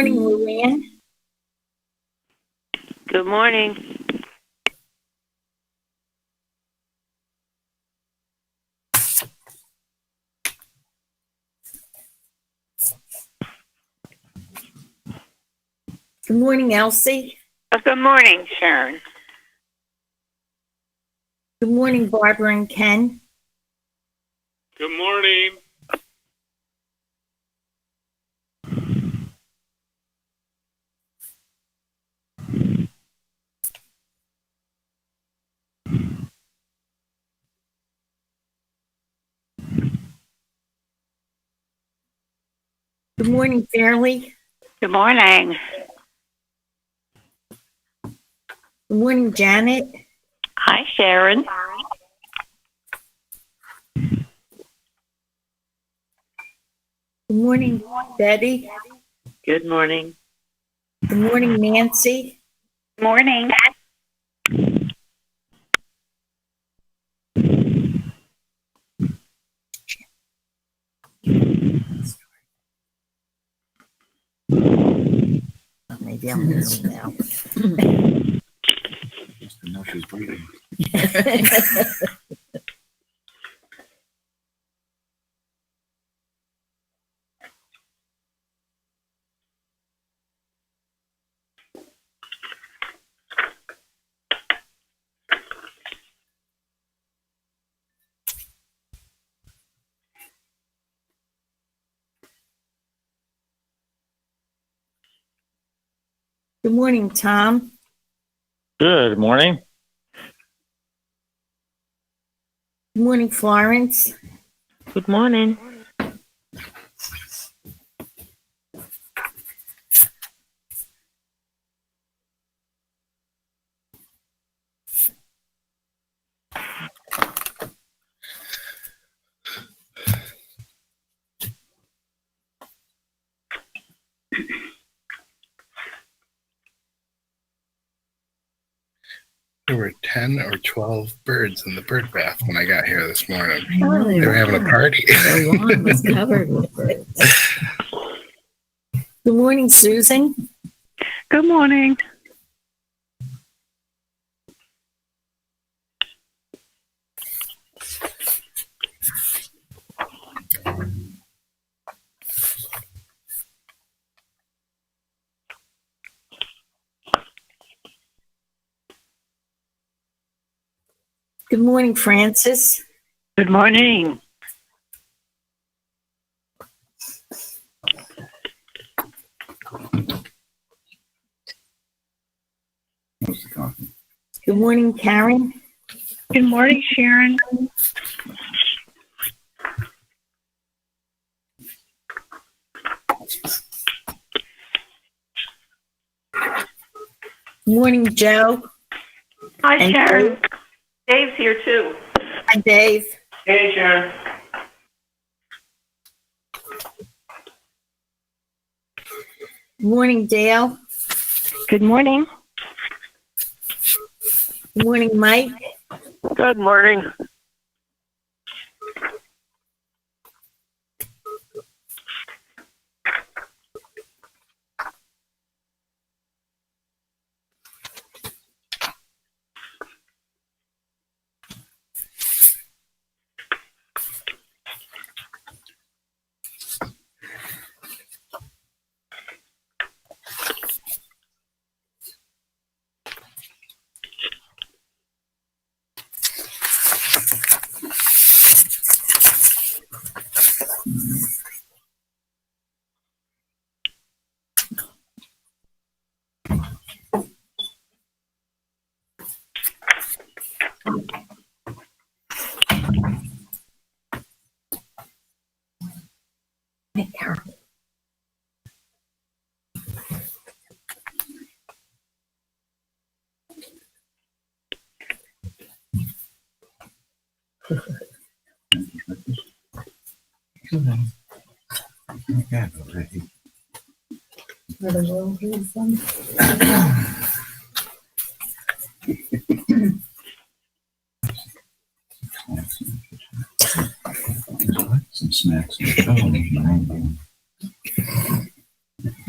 Morning, Luann. Good morning. Good morning, Elsie. Good morning, Sharon. Good morning, Barbara and Ken. Good morning. Good morning, Fairley. Good morning. Good morning, Janet. Hi, Sharon. Good morning, Betty. Good morning. Good morning, Nancy. Morning. Maybe I'm missing now. Just to know she's breathing. Good morning, Tom. Good morning. Good morning, Florence. Good morning. There were 10 or 12 birds in the bird bath when I got here this morning. Oh, They were having a party. The lawn was covered with birds. Good morning, Susan. Good morning. Good morning, Francis. Good morning. Good morning, Karen. Good morning, Sharon. Good morning, Joe. Hi, And Sharon. Dave's here too. Hi, Dave. Hey, Sharon. Good morning, Dale. Good morning. Good morning, Mike. Good morning. Some snacks.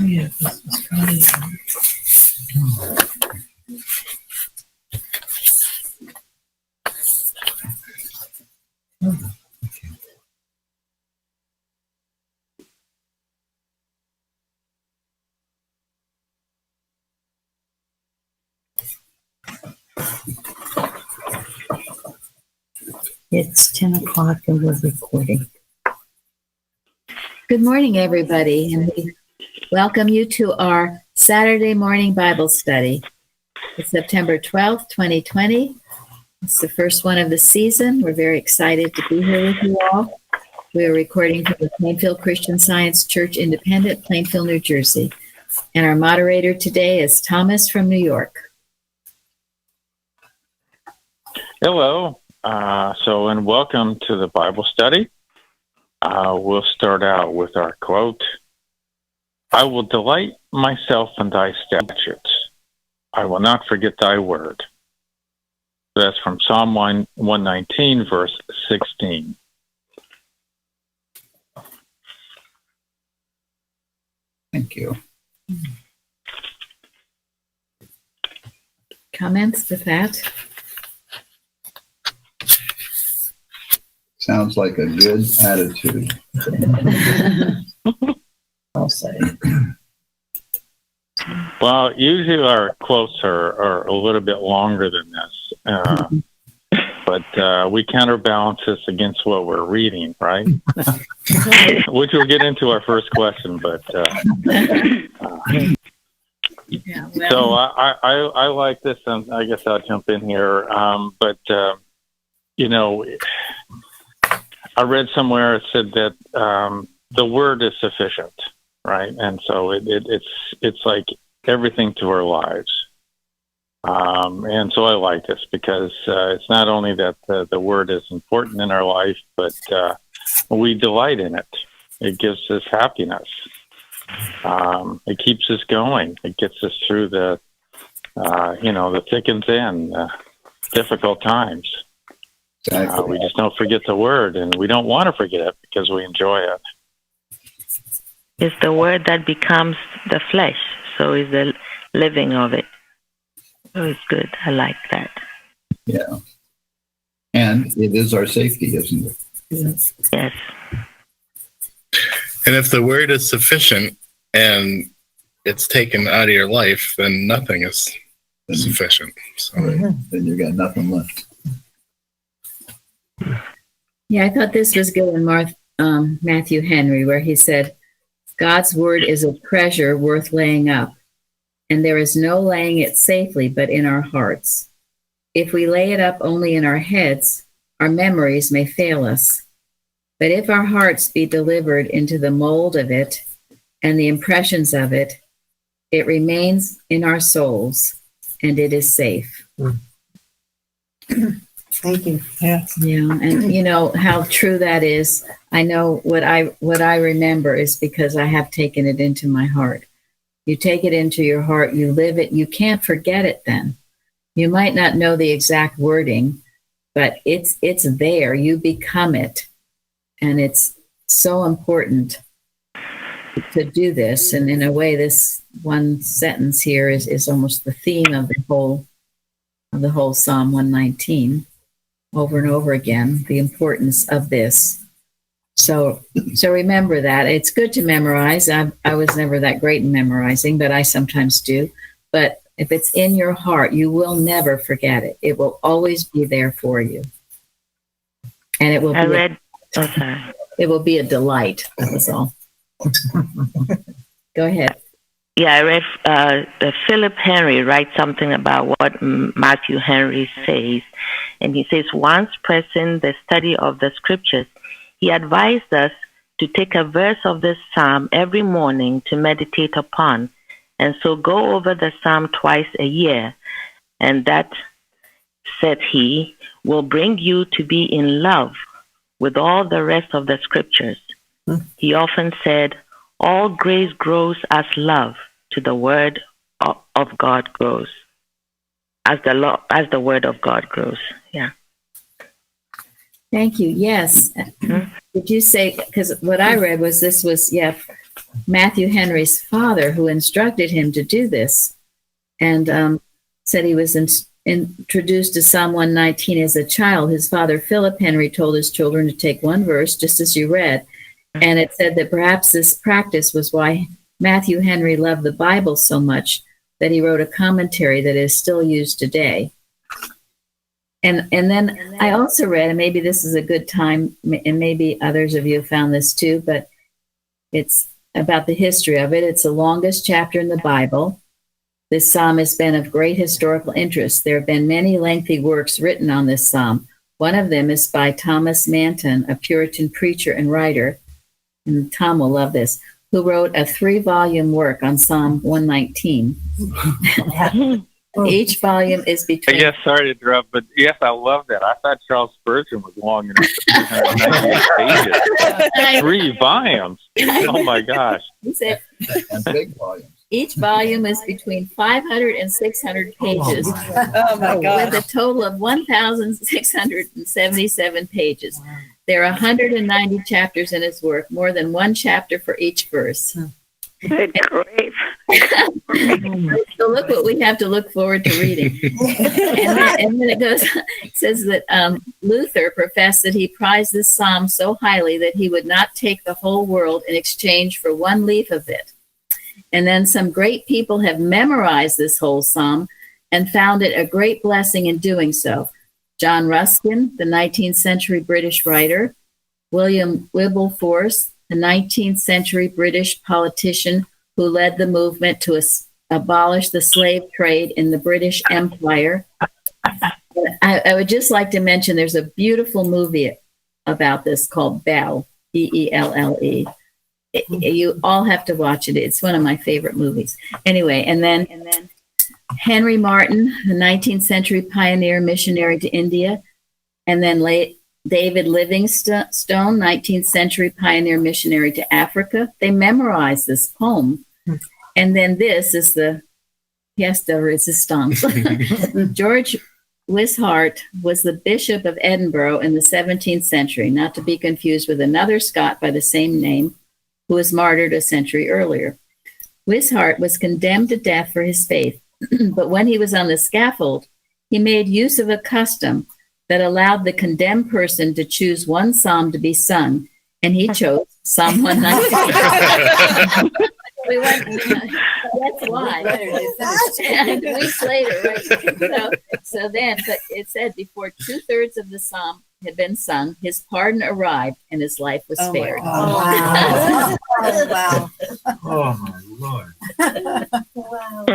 Yeah, this is Friday. It's 10 o'clock and we're recording. Good morning, everybody, and we welcome you to our Saturday morning Bible study. It's September 12th, 2020. It's the first one of the season. We're very excited to be here with you all. We are recording from the Plainfield Christian Science Church Independent, Plainfield, New Jersey. And our moderator today is Thomas from New York. Hello. And welcome to the Bible study. We'll start out with our quote. I will delight myself in thy statutes. I will not forget thy word. That's from Psalm 119, verse 16. Thank you. Comments with that? Sounds like a good attitude. I'll say. Well, usually our quotes are a little bit longer than this. But we counterbalance this against what we're reading, right? Which we'll get into our first question, but Yeah, well, so I like this, and I guess I'll jump in here. I read somewhere it said that the word is sufficient, right? And so it's like everything to our lives. And so I like this because it's not only that the word is important in our life, but we delight in it. It gives us happiness. It keeps us going. It gets us through the thick and thin, difficult times. Exactly. We just don't forget the word, and we don't want to forget it because we enjoy it. It's the word that becomes the flesh, so is the living of it. So it's good. I like that. Yeah. And it is our safety, isn't it? Yes. And if the word is sufficient and it's taken out of your life, then nothing is sufficient. So Then you got nothing left. yeah, I thought this was good in Matthew Henry, where he said, God's word is a treasure worth laying up, and there is no laying it safely but in our hearts. If we lay it up only in our heads, our memories may fail us. But if our hearts be delivered into the mold of it and the impressions of it, it remains in our souls, and it is safe. Thank you. Yes. Yeah, and you know how true that is. I know what I remember is because I have taken it into my heart. You take it into your heart, you live it, you can't forget it then. You might not know the exact wording, but it's there. You become it. And it's so important to do this. And in a way, this one sentence here is almost the theme of the whole Psalm 119. Over and over again, the importance of this. So remember that. It's good to memorize. I was never that great in memorizing, but I sometimes do. But if it's in your heart, you will never forget it. It will always be there for you. And it will it will be a delight. That was all. Go ahead. Yeah, I read Philip Henry writes something about what Matthew Henry says. And he says, once pressing the study of the scriptures, he advised us to take a verse of this psalm every morning to meditate upon. And so go over the psalm twice a year. And that, said he, will bring you to be in love with all the rest of the scriptures. He often said, all grace grows as love to the word of God grows. As the word of God grows. Yeah. Thank you. Yes. Did you say, because what I read was Matthew Henry's father, who instructed him to do this, and said he was introduced to Psalm 119 as a child. His father, Philip Henry, told his children to take one verse, just as you read, and it said that perhaps this practice was why Matthew Henry loved the Bible so much that he wrote a commentary that is still used today. And then I also read, and maybe this is a good time, and maybe others of you have found this too, but it's about the history of it. It's the longest chapter in the Bible. This psalm has been of great historical interest. There have been many lengthy works written on this psalm. One of them is by Thomas Manton, a Puritan preacher and writer, and Tom will love this, who wrote a 3-volume work on Psalm 119. Each volume is I between... guess, sorry to interrupt, but yes, I love that. I thought Charles Spurgeon was long enough for 398 pages. 3 volumes. Oh my gosh. He said, And big volumes. each volume is between 500 and 600 pages, Oh my with God. a total of 1,677 pages. There are 190 chapters in his work, more than one chapter for each verse. Good grief. So look what we have to look forward to reading. And then it goes, it says that Luther professed that he prized this psalm so highly that he would not take the whole world in exchange for one leaf of it. And then some great people have memorized this whole psalm and found it a great blessing in doing so. John Ruskin, the 19th century British writer, William Wilberforce, the 19th century British politician who led the movement to abolish the slave trade in the British Empire. I would just like to mention there's a beautiful movie about this called Belle, Belle. You all have to watch it. It's one of my favorite movies. Anyway, and then Henry Martyn, the 19th century pioneer missionary to India, and then David Livingstone, 19th century pioneer missionary to Africa. They memorized this poem. And then this is the pièce de résistance. George Wishart was the Bishop of Edinburgh in the 17th century, not to be confused with another Scot by the same name who was martyred a century earlier. Wishart was condemned to death for his faith, but when he was on the scaffold, he made use of a custom that allowed the condemned person to choose one psalm to be sung, and he chose Psalm 119. We went, that's why. And weeks later, right? So then, but it said before 2/3 of the psalm had been sung, his pardon arrived and his life was spared. Wow. Oh, wow. Oh, my Lord. Wow.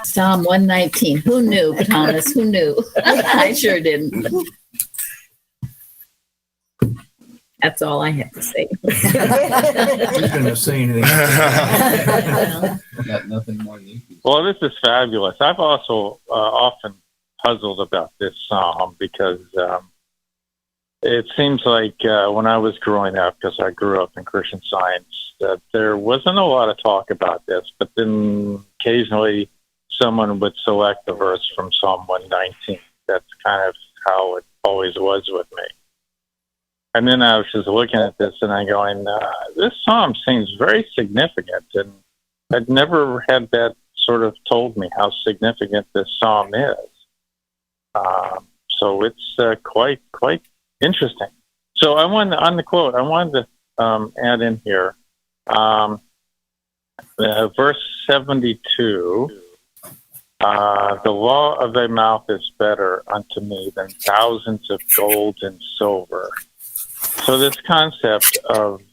Psalm 119. Who knew, Thomas? Who knew? I sure didn't. That's all I have to say. Who's going to say anything? Got nothing more than you can. Well, this is fabulous. I've also often puzzled about this psalm because it seems like when I was growing up, because I grew up in Christian Science, that there wasn't a lot of talk about this, but then occasionally someone would select a verse from Psalm 119. That's kind of how it always was with me. And then I was just looking at this and I'm going, this psalm seems very significant. And I'd never had that sort of told me how significant this psalm is. So it's quite interesting. So I wanted, on the quote, I wanted to add in here, verse 72, the law of thy mouth is better unto me than thousands of gold and silver. So this concept of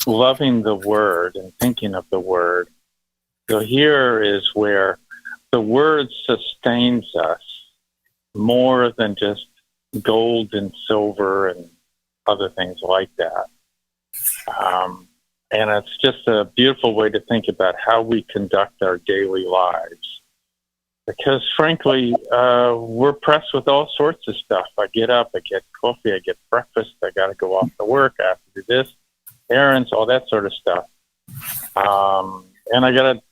loving the word and thinking of the word, so here is where the word sustains us more than just gold and silver and other things like that. And it's just a beautiful way to think about how we conduct our daily lives. Because frankly, we're pressed with all sorts of stuff. I get up, I get coffee, I get breakfast, I got to go off to work, I have to do this, errands, all that sort of stuff. And I got to,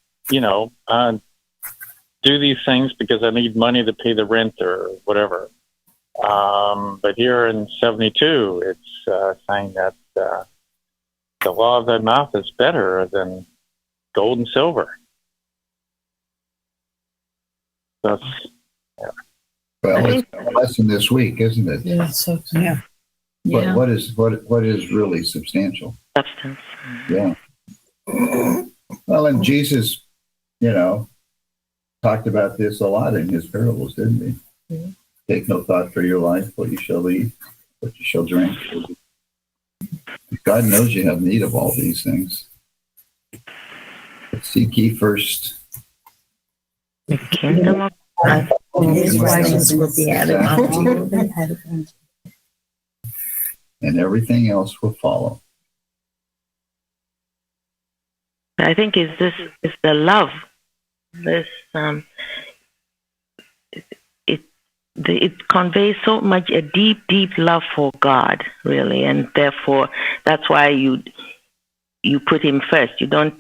do these things because I need money to pay the rent or whatever. But here in 72, it's saying that the law of thy mouth is better than gold and silver. That's Well, it's a lesson this week, isn't it? Yeah. Yeah. What is really substantial? Substance. Yeah. Well, and Jesus, talked about this a lot in his parables, didn't he? Mhm. Take no thought for your life, what you shall eat, what you shall drink. God knows you have need of all these things. But seek ye first. The kingdom of God. And his righteousness will be added unto you. And everything else will follow. I think is the love. This it conveys so much a deep love for God, really, and therefore that's why you put him first. You don't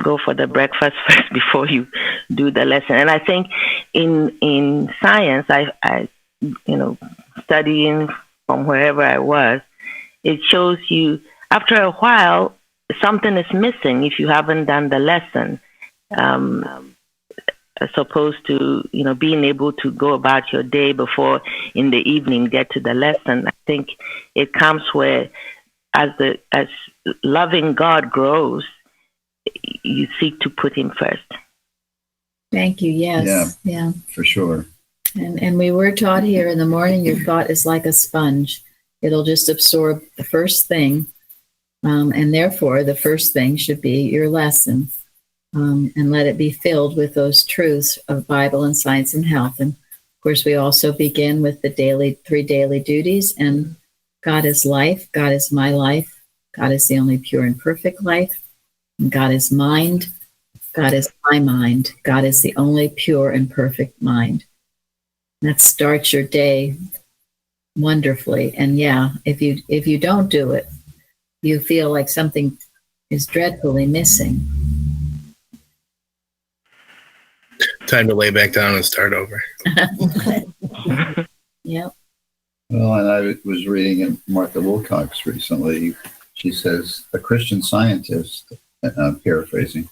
go for the breakfast first before you do the lesson. And I think in science, I studying from wherever I was, it shows you after a while something is missing if you haven't done the lesson. As opposed to being able to go about your day before in the evening get to the lesson. I think it comes where as loving God grows, you seek to put him first. Thank you. Yes. Yeah. For sure. And we were taught here in the morning, your thought is like a sponge. It'll just absorb the first thing. And therefore, the first thing should be your lesson. And let it be filled with those truths of Bible and science and health. And of course, we also begin with the 3 daily duties. And God is life. God is my life. God is the only pure and perfect life. And God is mind. God is my mind. God is the only pure and perfect mind. That starts your day wonderfully. And yeah, if you don't do it, you feel like something is dreadfully missing. Time to lay back down and start over. Yep. Well, and I was reading in Martha Wilcox recently. She says, a Christian scientist, I'm paraphrasing,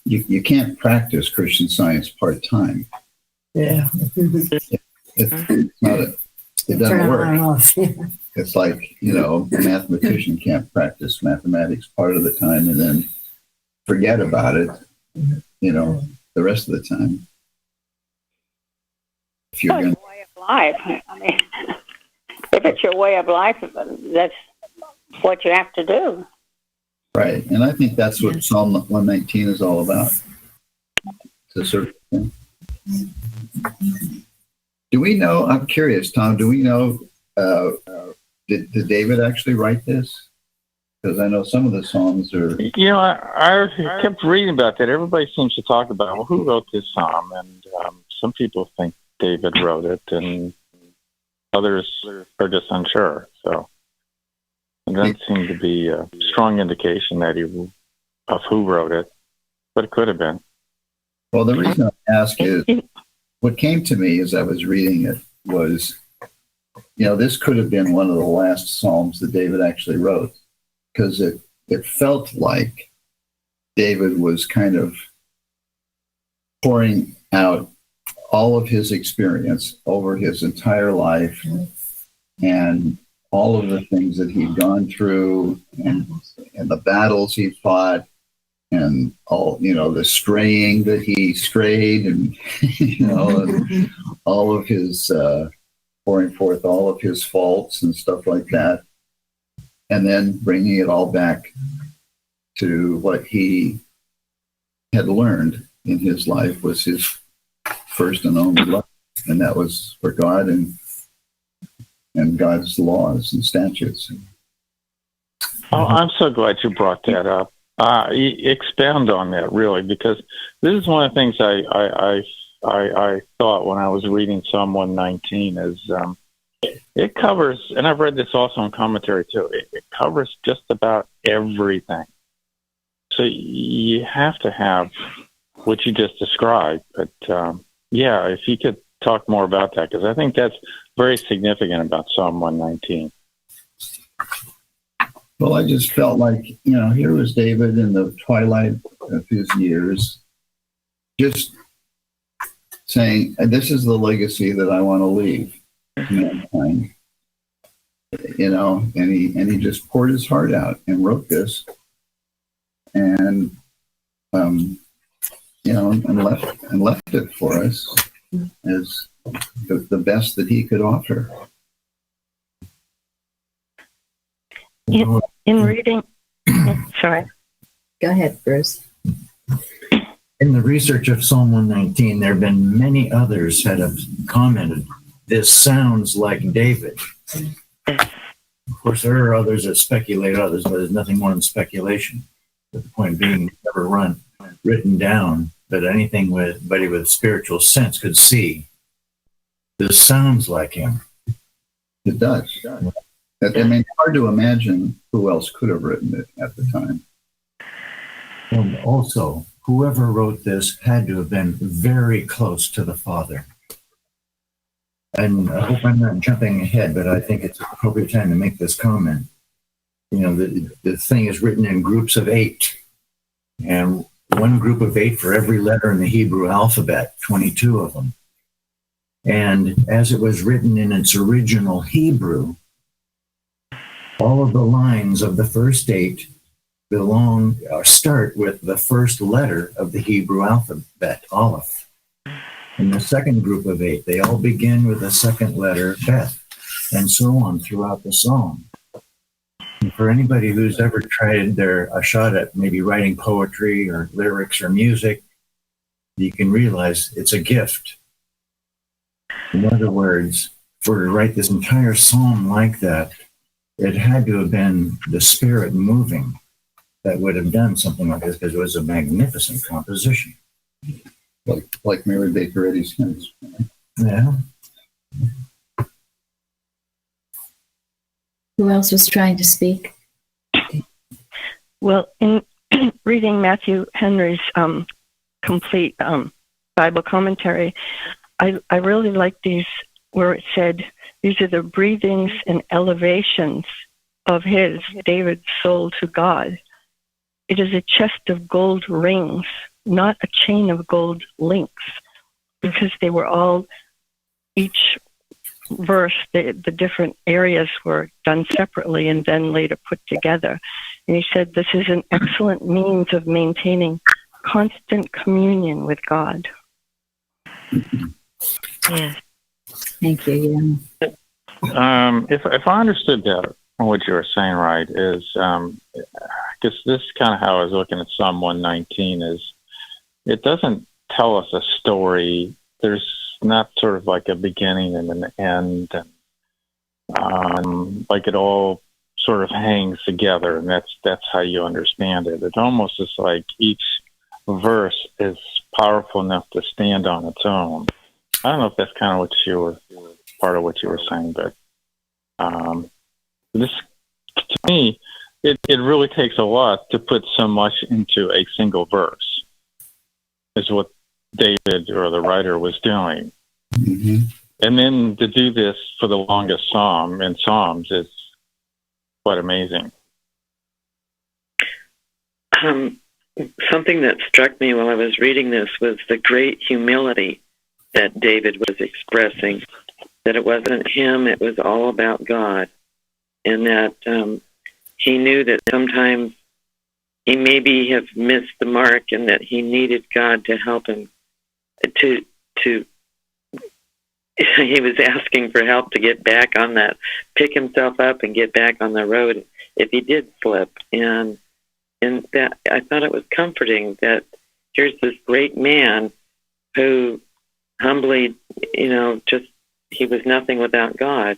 you can't practice Christian Science part-time. Yeah. It's not it doesn't work. It's like, a mathematician can't practice mathematics part of the time and then forget about it, the rest of the time. If you're It's a way of life. I mean, if it's your way of life, that's what you have to do. right. And I think that's what Psalm 119 is all about. It's a certain thing. Do we know, I'm curious, Tom, do we know, did David actually write this? Because I know some of the Psalms are... I kept reading about that. Everybody seems to talk about, well, who wrote this psalm? And some people think David wrote it, and others are just unsure. So it doesn't seem to be a strong indication of who wrote it, but it could have been. Well, the reason I ask is, what came to me as I was reading it was, this could have been one of the last Psalms that David actually wrote, because it felt like David was kind of pouring out all of his experience over his entire life and all of the things that he'd gone through and the battles he fought and all, the straying that he strayed and, and all of his pouring forth all of his faults and stuff like that. And then bringing it all back to what he had learned in his life was his first and only love. And that was for God and God's laws and statutes. Oh, I'm so glad you brought that up. Expound on that, really, because this is one of the things I thought when I was reading Psalm 119 is it covers, and I've read this also in commentary too, it covers just about everything. So you have to have what you just described. But if you could talk more about that, because I think that's very significant about Psalm 119. Well, I just felt like, here was David in the twilight of his years, just saying, this is the legacy that I want to leave to mankind. And he just poured his heart out and wrote this, and and left it for us as the best that he could offer. In reading, sorry. Go ahead, Bruce. In the research of Psalm 119, there have been many others that have commented, this sounds like David. Of course, there are others that speculate others, but there's nothing more than speculation. But the point being, it's never written down, but anybody with spiritual sense could see. This sounds like him. It does. It's hard to imagine who else could have written it at the time. And also, whoever wrote this had to have been very close to the Father. And I hope I'm not jumping ahead, but I think it's an appropriate time to make this comment. The thing is written in groups of 8, and one group of 8 for every letter in the Hebrew alphabet, 22 of them. And as it was written in its original Hebrew, all of the lines of the first 8 start with the first letter of the Hebrew alphabet, Aleph. And the second group of 8, they all begin with the second letter, Beth, and so on throughout the psalm. And for anybody who's ever tried a shot at maybe writing poetry or lyrics or music, you can realize it's a gift. In other words, to write this entire psalm like that, it had to have been the Spirit moving that would have done something like this, because it was a magnificent composition. Like Mary Baker Eddy's hymns. Yeah. Who else was trying to speak? Well, in reading Matthew Henry's complete Bible commentary, I really like these where it said, these are the breathings and elevations of David's soul to God. It is a chest of gold rings, not a chain of gold links, because they were all, each verse, the different areas were done separately and then later put together. And he said, this is an excellent means of maintaining constant communion with God. Yes. Thank you. If I understood that, what you were saying right, is I guess this is kind of how I was looking at Psalm 119, is it doesn't tell us a story. There's not sort of like a beginning and an end, and like it all sort of hangs together, and that's how you understand it. It almost is like each verse is powerful enough to stand on its own. I don't know if that's kind of part of what you were saying, but this, to me, it really takes a lot to put so much into a single verse, is what David or the writer was doing. Mm-hmm. And then to do this for the longest psalm in Psalms is quite amazing. Something that struck me while I was reading this was the great humility that David was expressing, that it wasn't him, it was all about God, and that he knew that sometimes he maybe have missed the mark and that he needed God to help him to he was asking for help to get back on that, pick himself up and get back on the road if he did slip. And that, I thought it was comforting that here's this great man who humbly, just, he was nothing without God.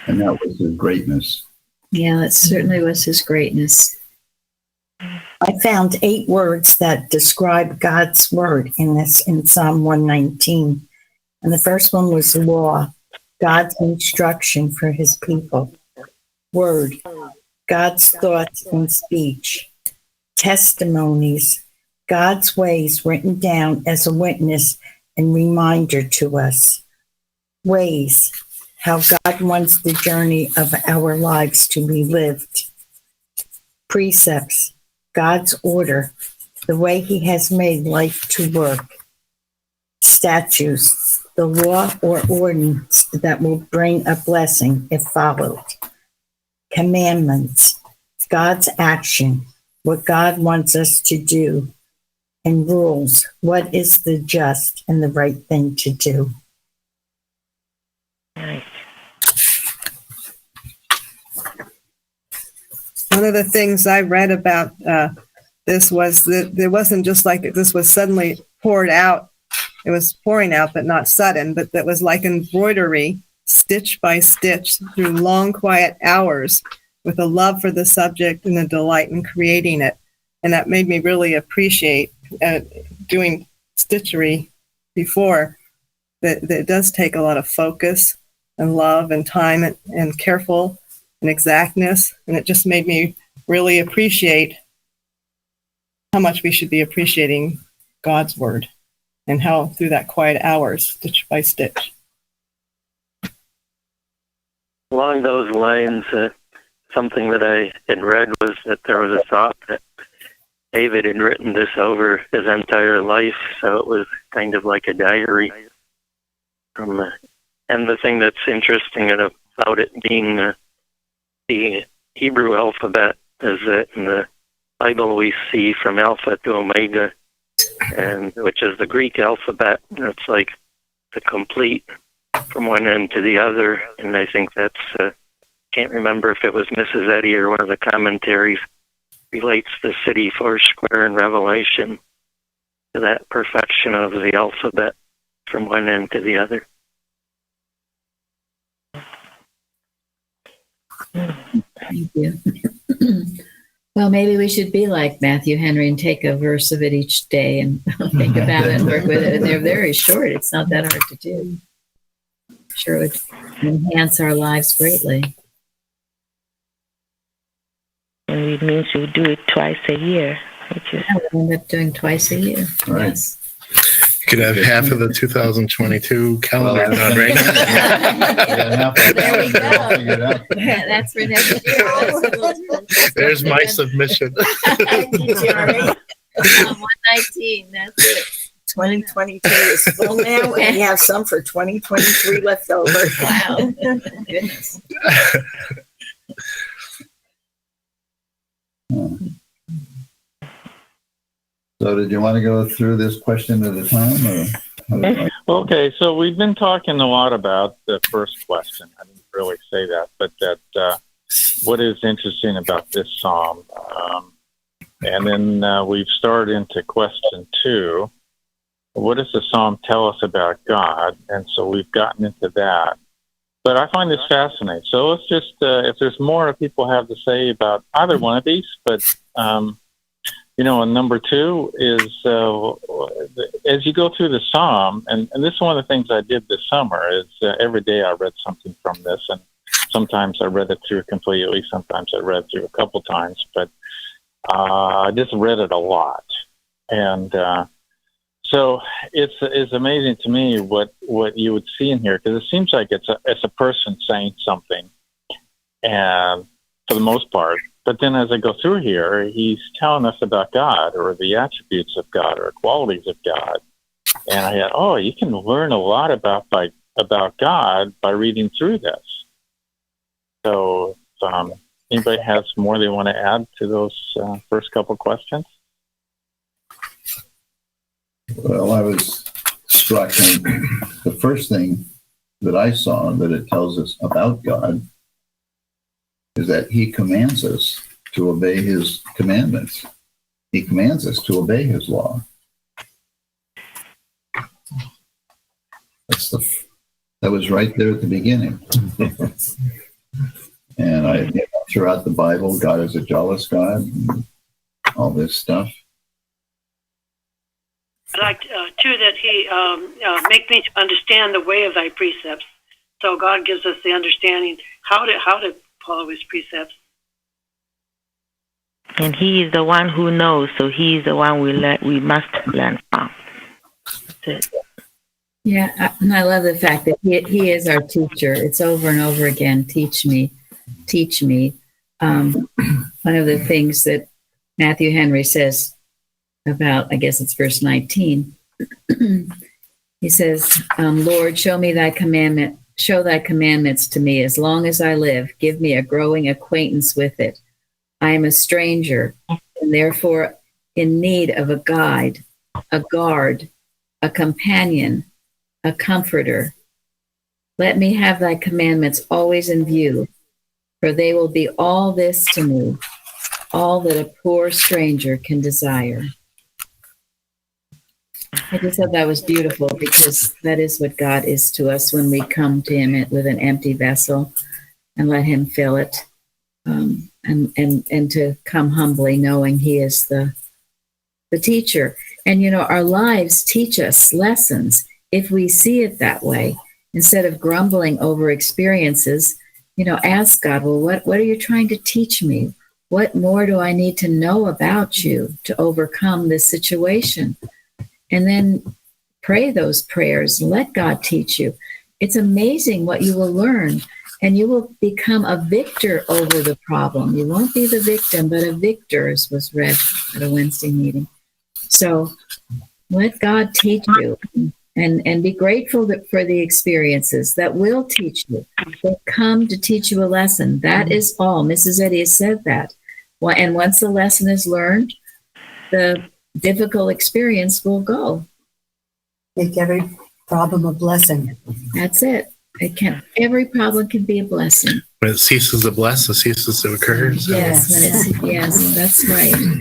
And that was his greatness. Yeah, it certainly was his greatness. I found 8 words that describe God's word in Psalm 119. And the first one was law, God's instruction for his people. Word, God's thoughts and speech. Testimonies, God's ways written down as a witness and reminder to us. Ways, how God wants the journey of our lives to be lived. Precepts, God's order, the way He has made life to work. Statutes, the law or ordinance that will bring a blessing if followed. Commandments, God's action, what God wants us to do. And rules, what is the just and the right thing to do. Nice. One of the things I read about this was that it wasn't just like this was suddenly poured out. It was pouring out, but not sudden, but that was like embroidery, stitch by stitch through long, quiet hours with a love for the subject and a delight in creating it. And that made me really appreciate doing stitchery before, that it does take a lot of focus and love and time and careful and exactness. And it just made me really appreciate how much we should be appreciating God's word and how through that quiet hours, stitch by stitch. Along those lines, something that I had read was that there was a thought that David had written this over his entire life, so it was kind of like a diary. And the thing that's interesting about it being the Hebrew alphabet is that in the Bible we see from Alpha to Omega, and which is the Greek alphabet. And it's like the complete from one end to the other. And I think that's can't remember if it was Mrs. Eddy or one of the commentaries relates the city Foursquare in Revelation to that perfection of the alphabet from one end to the other. Thank you. Well, maybe we should be like Matthew Henry and take a verse of it each day and think about it and work with it. And they're very short. It's not that hard to do. Sure would enhance our lives greatly. And it means you do it twice a year, which is We end up doing twice a year. Right. Yes. You could have half of the 2022 calendar Well, done right now. There we go. That's for next year. There's my submission. Thank you, Jeremy. 119, that's it. 2022 is full now, and we have some for 2023 left over. Wow. Goodness. So did you want to go through this question at a time? Or how did you- Okay, so we've been talking a lot about the first question. I didn't really say that, but that what is interesting about this psalm? And then we've started into question 2. What does the psalm tell us about God? And so we've gotten into that. But I find this fascinating. So let's just, if there's more people have to say about either one of these, but, and number 2 is as you go through the psalm, and this is one of the things I did this summer, is every day I read something from this, and sometimes I read it through completely, sometimes I read through a couple times, but I just read it a lot. And so it's amazing to me what you would see in here, because it seems like it's a person saying something, and for the most part. But then as I go through here, he's telling us about God, or the attributes of God, or qualities of God. And I thought, you can learn a lot about God by reading through this. So anybody has more they want to add to those first couple questions? Well, I was struck, and the first thing that I saw that it tells us about God is that he commands us to obey his commandments. He commands us to obey his law. That was right there at the beginning. And throughout the Bible, God is a jealous God, and all this stuff. I like, too, that he make me understand the way of thy precepts. So God gives us the understanding how to follow his precepts. and he is the one who knows, so he is the one we must learn from. That's it. Yeah, and I love the fact that he is our teacher. It's over and over again. Teach me, teach me. One of the things that Matthew Henry says about, I guess it's verse 19. He says, Lord, show thy commandments to me as long as I live. Give me a growing acquaintance with it. I am a stranger and therefore in need of a guide, a guard, a companion, a comforter. Let me have thy commandments always in view, for they will be all this to me, all that a poor stranger can desire. I just thought that was beautiful, because that is what God is to us when we come to him with an empty vessel and let him fill it, and to come humbly knowing he is the teacher. And, you know, our lives teach us lessons if we see it that way. Instead of grumbling over experiences, you know, ask God, well, what are you trying to teach me? What more do I need to know about you to overcome this situation? And then pray those prayers. Let God teach you. It's amazing what you will learn, and you will become a victor over the problem. You won't be the victim, but a victor, as was read at a Wednesday meeting. So let God teach you, and be grateful for the experiences that will teach you. They come to teach you a lesson. That is all. Mrs. Eddy has said that. And once the lesson is learned, the difficult experience will go. Make every problem a blessing. That's it. Every problem can be a blessing. When it ceases to bless, it ceases to occur. Yes, yes, that's right.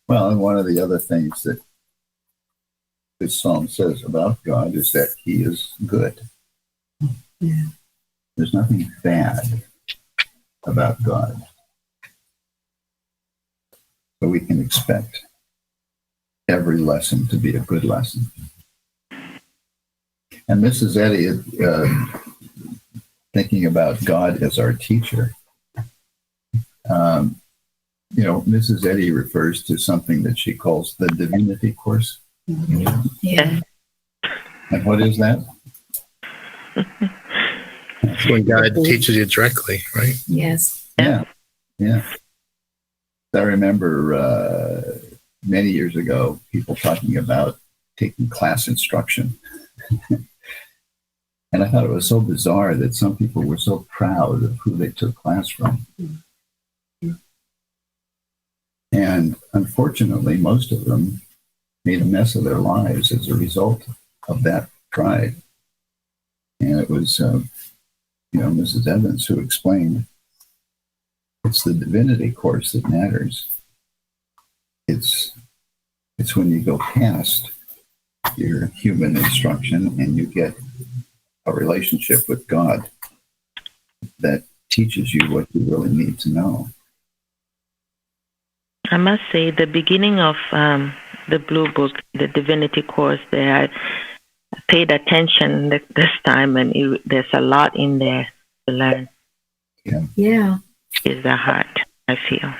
Well, and one of the other things that this psalm says about God is that he is good. Yeah. There's nothing bad about God. So we can expect every lesson to be a good lesson. And Mrs. Eddy, thinking about God as our teacher, you know, Mrs. Eddy refers to something that she calls the divinity course. Yeah. And what is that? That's when God teaches you directly, right? Yes. Yeah. I remember many years ago, people talking about taking class instruction. And I thought it was so bizarre that some people were so proud of who they took class from. And unfortunately, most of them made a mess of their lives as a result of that pride. And it was, Mrs. Evans who explained, it's the divinity course that matters. It's when you go past your human instruction and you get a relationship with God that teaches you what you really need to know. I must say, the beginning of the Blue Book, the Divinity course, there, I paid attention this time, and there's a lot in there to learn. Yeah. Is the heart, I feel.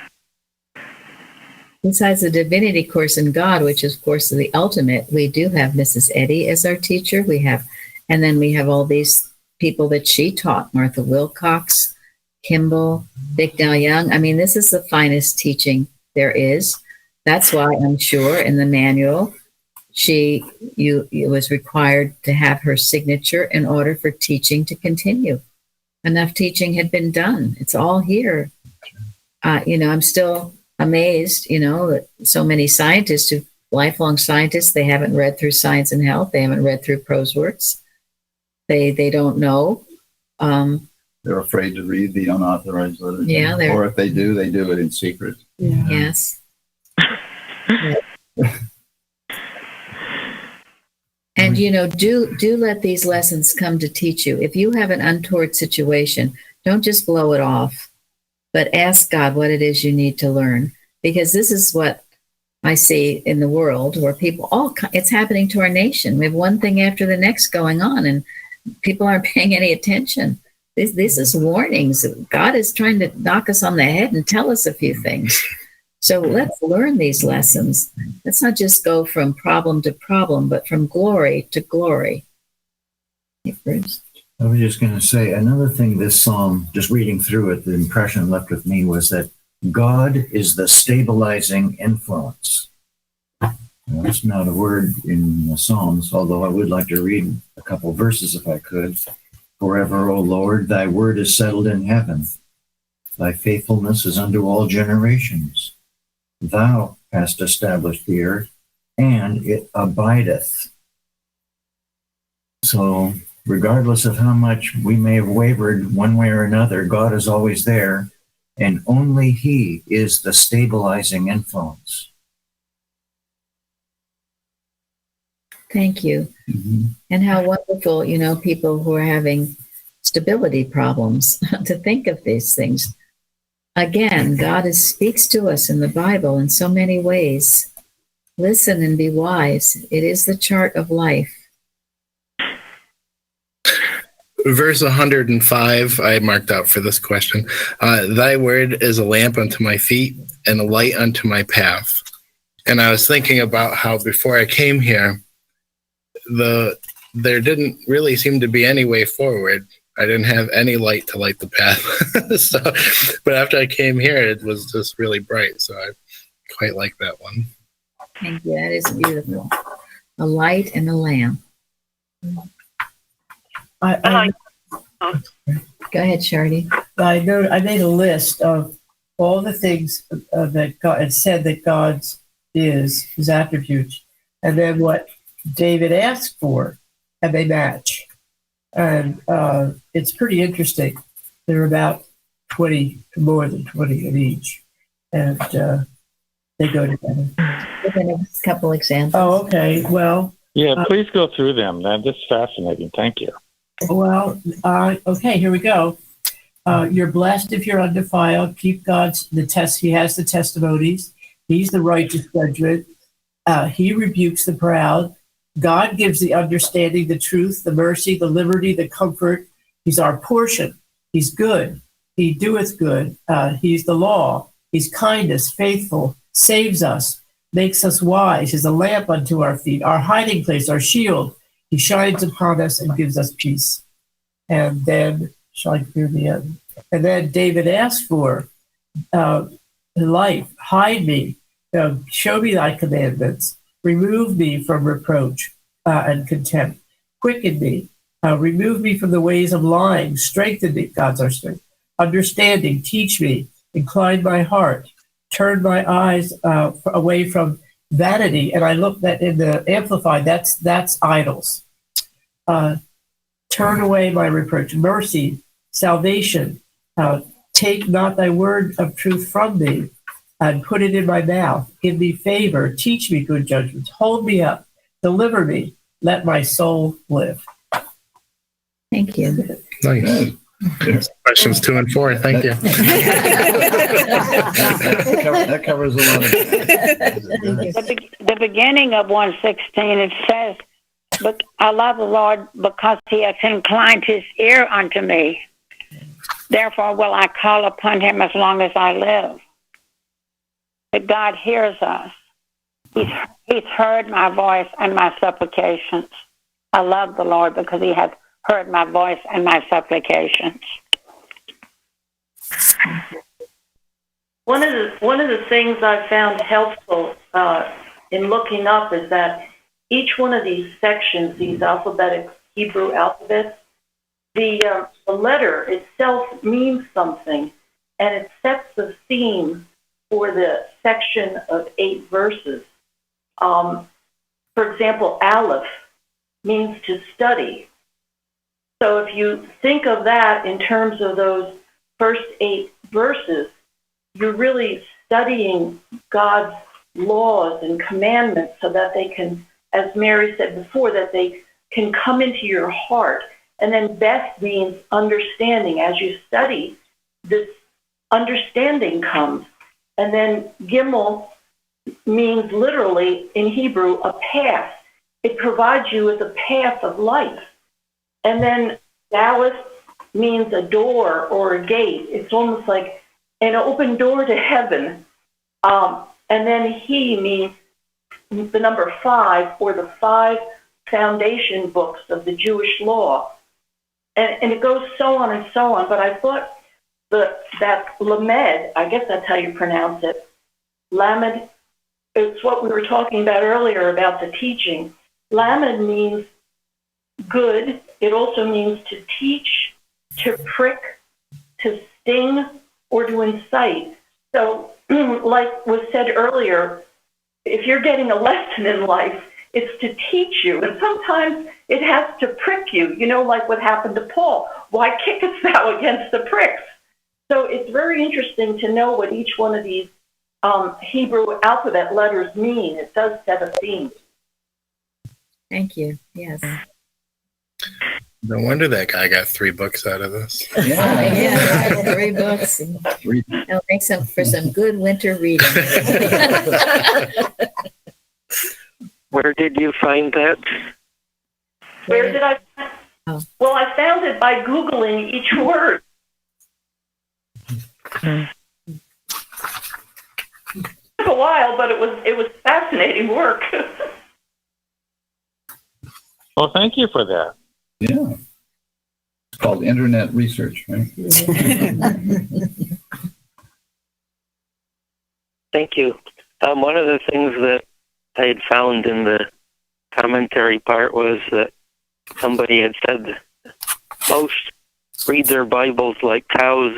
Besides the divinity course in God, which is, of course, the ultimate, we do have Mrs. Eddy as our teacher. And then we have all these people that she taught, Martha Wilcox, Kimball, Bicknell Young. I mean, this is the finest teaching there is. That's why I'm sure in the manual, it was required to have her signature in order for teaching to continue. Enough teaching had been done. It's all here. I'm still amazed, that so many scientists, lifelong scientists, they haven't read through Science and Health. They haven't read through Prose Works. They don't know. They're afraid to read the unauthorized literature. Yeah, or if they do it in secret. Yeah. Yes. And, do let these lessons come to teach you. If you have an untoward situation, don't just blow it off, but ask God what it is you need to learn. Because this is what I see in the world, where it's happening to our nation. We have one thing after the next going on, and people aren't paying any attention. This is warnings. God is trying to knock us on the head and tell us a few things. So let's learn these lessons. Let's not just go from problem to problem, but from glory to glory. Bruce. I was just going to say another thing this psalm, just reading through it, the impression left with me was that God is the stabilizing influence. Now, that's not a word in the Psalms, although I would like to read a couple verses if I could. Forever, O Lord, thy word is settled in heaven. Thy faithfulness is unto all generations. Thou hast established the earth, and it abideth. So, regardless of how much we may have wavered one way or another, God is always there, and only He is the stabilizing influence. Thank you. Mm-hmm. And how wonderful, people who are having stability problems to think of these things. Again, God speaks to us in the Bible in so many ways. Listen and be wise. It is the chart of life. Verse 105, I marked out for this question. Thy word is a lamp unto my feet and a light unto my path. And I was thinking about how before I came here, there didn't really seem to be any way forward. I didn't have any light to light the path. But after I came here, it was just really bright. So I quite like that one. Thank you. That is beautiful. A light and a lamp. I Go ahead, Shardy. I made a list of all the things that God had said that God's is, his attributes, and then what David asked for, and they match. And it's pretty interesting. There are about 20, more than 20 in each, and they go together. A couple examples. Oh, okay. Well, Yeah, please go through them. That's fascinating. Thank you. well, okay, here we go. You're blessed if you're undefiled. Keep the test. He has the testimonies. He's the righteous judgment. He rebukes the proud. God gives the understanding, the truth, the mercy, the liberty, the comfort. He's our portion. He's good. He doeth good. He's the law. He's kindness, faithful, saves us, makes us wise. He's a lamp unto our feet, our hiding place, our shield. He shines upon us and gives us peace. And then, shine through the end. And then David asked for life. Hide me. Show me thy commandments. Remove me from reproach and contempt. Quicken me. Remove me from the ways of lying. Strengthen me. God's our strength. Understanding. Teach me. Incline my heart. Turn my eyes away from vanity. And I looked at in the Amplified, that's idols. Turn away my reproach. Mercy, salvation. Take not thy word of truth from me and put it in my mouth. Give me favor. Teach me good judgments. Hold me up. Deliver me. Let my soul live. Thank you. Nice. Questions 2 and 4. Thank you. That covers a lot of The beginning of 116, it says, "But I love the Lord because he has inclined his ear unto me. Therefore will I call upon him as long as I live." That God hears us. He's heard my voice and my supplications. I love the Lord because he has heard my voice and my supplications. One of the things I found helpful in looking up is that each one of these sections, these alphabetic Hebrew alphabets, the letter itself means something, and it sets the theme for the section of 8 verses. For example, Aleph means to study. So if you think of that in terms of those first 8 verses, you're really studying God's laws and commandments so that they can, as Mary said before, that they can come into your heart. And then Beth means understanding. As you study, this understanding comes. And then Gimel means literally in Hebrew a path. It provides you with a path of life. And then Daleth means a door or a gate. It's almost like an open door to heaven. And then He means the number 5, or the 5 foundation books of the Jewish law. and it goes so on and so on. But I thought that lamed, I guess that's how you pronounce it, lamed, it's what we were talking about earlier about the teaching. Lamed means good. It also means to teach, to prick, to sting, or to incite. So, like was said earlier, if you're getting a lesson in life, it's to teach you. And sometimes it has to prick you, like what happened to Paul. Why kickest thou against the pricks? So it's very interesting to know what each one of these Hebrew alphabet letters mean. It does set a theme. Thank you. Yes. No wonder that guy got 3 books out of this. Yeah, 3 books. It'll make for some good winter reading. Where did you find that? Where did I find it? Well, I found it by Googling each word. It took a while, but it was fascinating work. Well, thank you for that. Yeah. It's called internet research, right? Thank you. One of the things that I had found in the commentary part was that somebody had said most read their Bibles like cows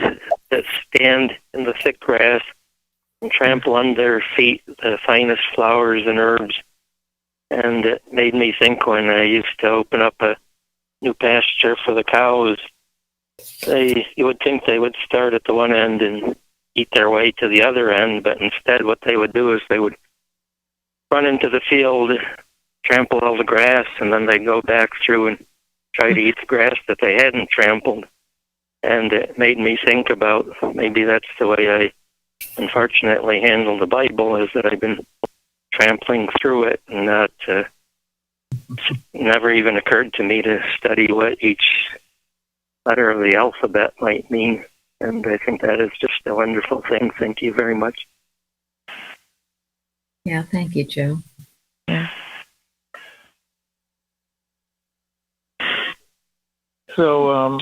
that stand in the thick grass and trample under their feet the finest flowers and herbs. And it made me think when I used to open up a new pasture for the cows, you would think they would start at the one end and eat their way to the other end, but instead what they would do is they would run into the field, trample all the grass, and then they'd go back through and try to eat the grass that they hadn't trampled. And it made me think about maybe that's the way I unfortunately handle the Bible, is that I've been trampling through it and not never even occurred to me to study what each letter of the alphabet might mean. And I think that is just a wonderful thing. Thank you very much. Yeah, thank you, Joe. Yeah. So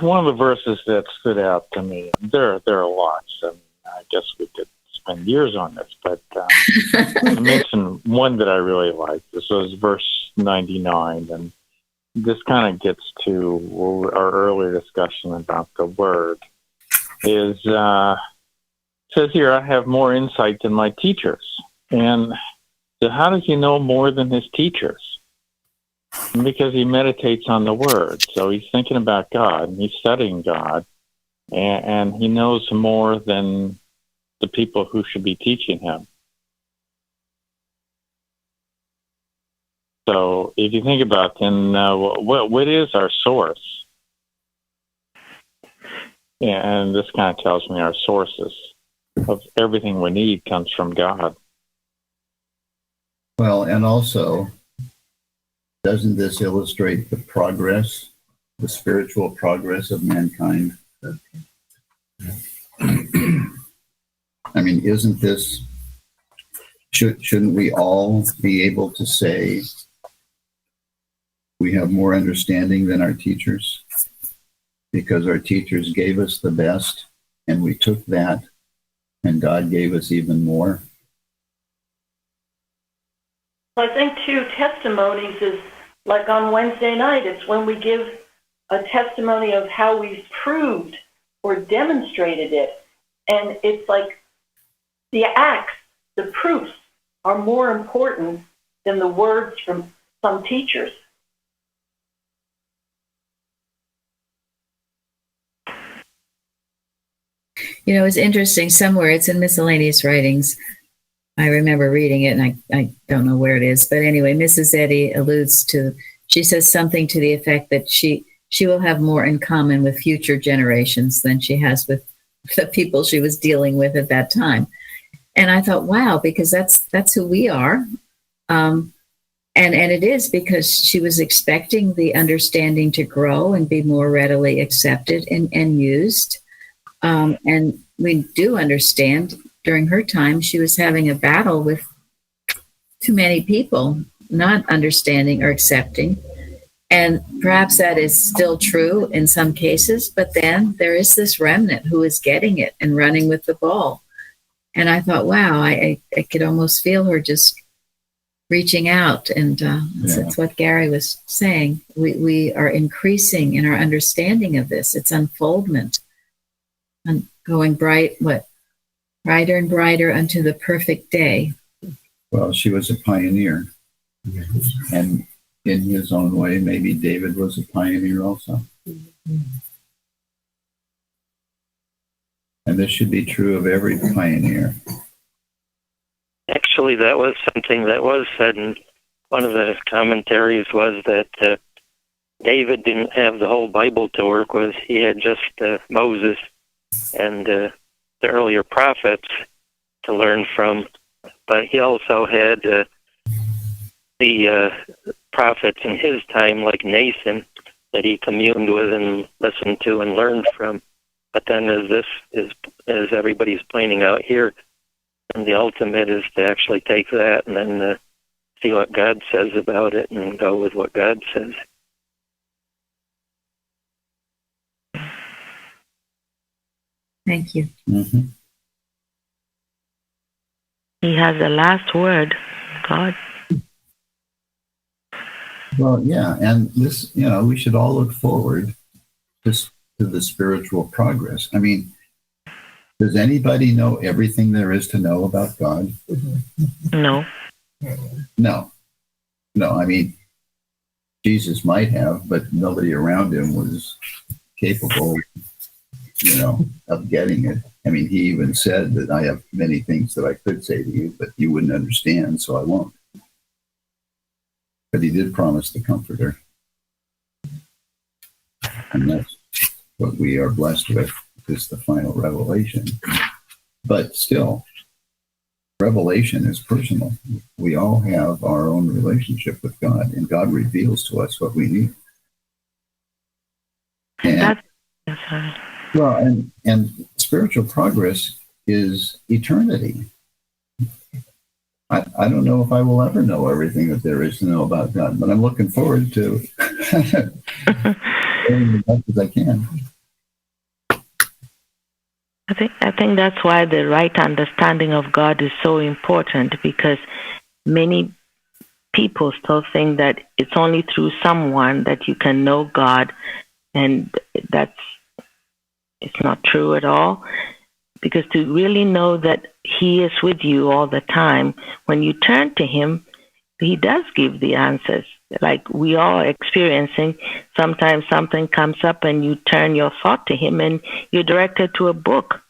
one of the verses that stood out to me, there are lots, and I guess we could spend years on this, but I mentioned one that I really like. This was verse 99, and this kind of gets to our earlier discussion about the word. It says here, I have more insight than my teachers. And so how does he know more than his teachers? Because he meditates on the word. So he's thinking about God, and he's studying God, and he knows more than the people who should be teaching him. So if you think about then what is our source? And this kind of tells me our sources of everything we need comes from God. Well, and also, doesn't this illustrate the progress, the spiritual progress of mankind? I mean, isn't this, shouldn't we all be able to say we have more understanding than our teachers? Because our teachers gave us the best, and we took that, and God gave us even more. I think, too, testimonies is like on Wednesday night. It's when we give a testimony of how we've proved or demonstrated it. And it's like the acts, the proofs, are more important than the words from some teachers. You know, it's interesting. Somewhere it's in miscellaneous writings. I remember reading it, and I don't know where it is. But anyway, Mrs. Eddy alludes to, she says something to the effect that she will have more in common with future generations than she has with the people she was dealing with at that time. And I thought, wow, because that's who we are. And it is because she was expecting the understanding to grow and be more readily accepted and used. And we do understand during her time, she was having a battle with too many people not understanding or accepting. And perhaps that is still true in some cases, but then there is this remnant who is getting it and running with the ball. And I thought, wow, I could almost feel her just reaching out. And that's what Gary was saying. We are increasing in our understanding of this. It's unfoldment and going brighter and brighter unto the perfect day. Well, she was a pioneer. And in his own way, maybe David was a pioneer also. And this should be true of every pioneer. Actually, that was something that was said in one of the commentaries, was that David didn't have the whole Bible to work with. He had just Moses and the earlier prophets to learn from. But he also had the prophets in his time, like Nathan, that he communed with and listened to and learned from. But then, as everybody's pointing out here, and the ultimate is to actually take that and then see what God says about it and go with what God says. Thank you. Mm-hmm. He has the last word, God. Well, yeah, and this, we should all look forward to the spiritual progress. I mean, does anybody know everything there is to know about God? No. No. I mean, Jesus might have, but nobody around him was capable, of getting it. I mean, he even said that I have many things that I could say to you, but you wouldn't understand, so I won't. But he did promise the Comforter. And that's what we are blessed with, is the final revelation. But still, revelation is personal. We all have our own relationship with God, and God reveals to us what we need. And, and spiritual progress is eternity. I don't know if I will ever know everything that there is to know about God, but I'm looking forward to learning as much as I can. I think that's why the right understanding of God is so important, because many people still think that it's only through someone that you can know God, and it's not true at all. Because to really know that He is with you all the time, when you turn to Him, He does give the answers. Like we all are experiencing, sometimes something comes up and you turn your thought to Him and you're directed to a book,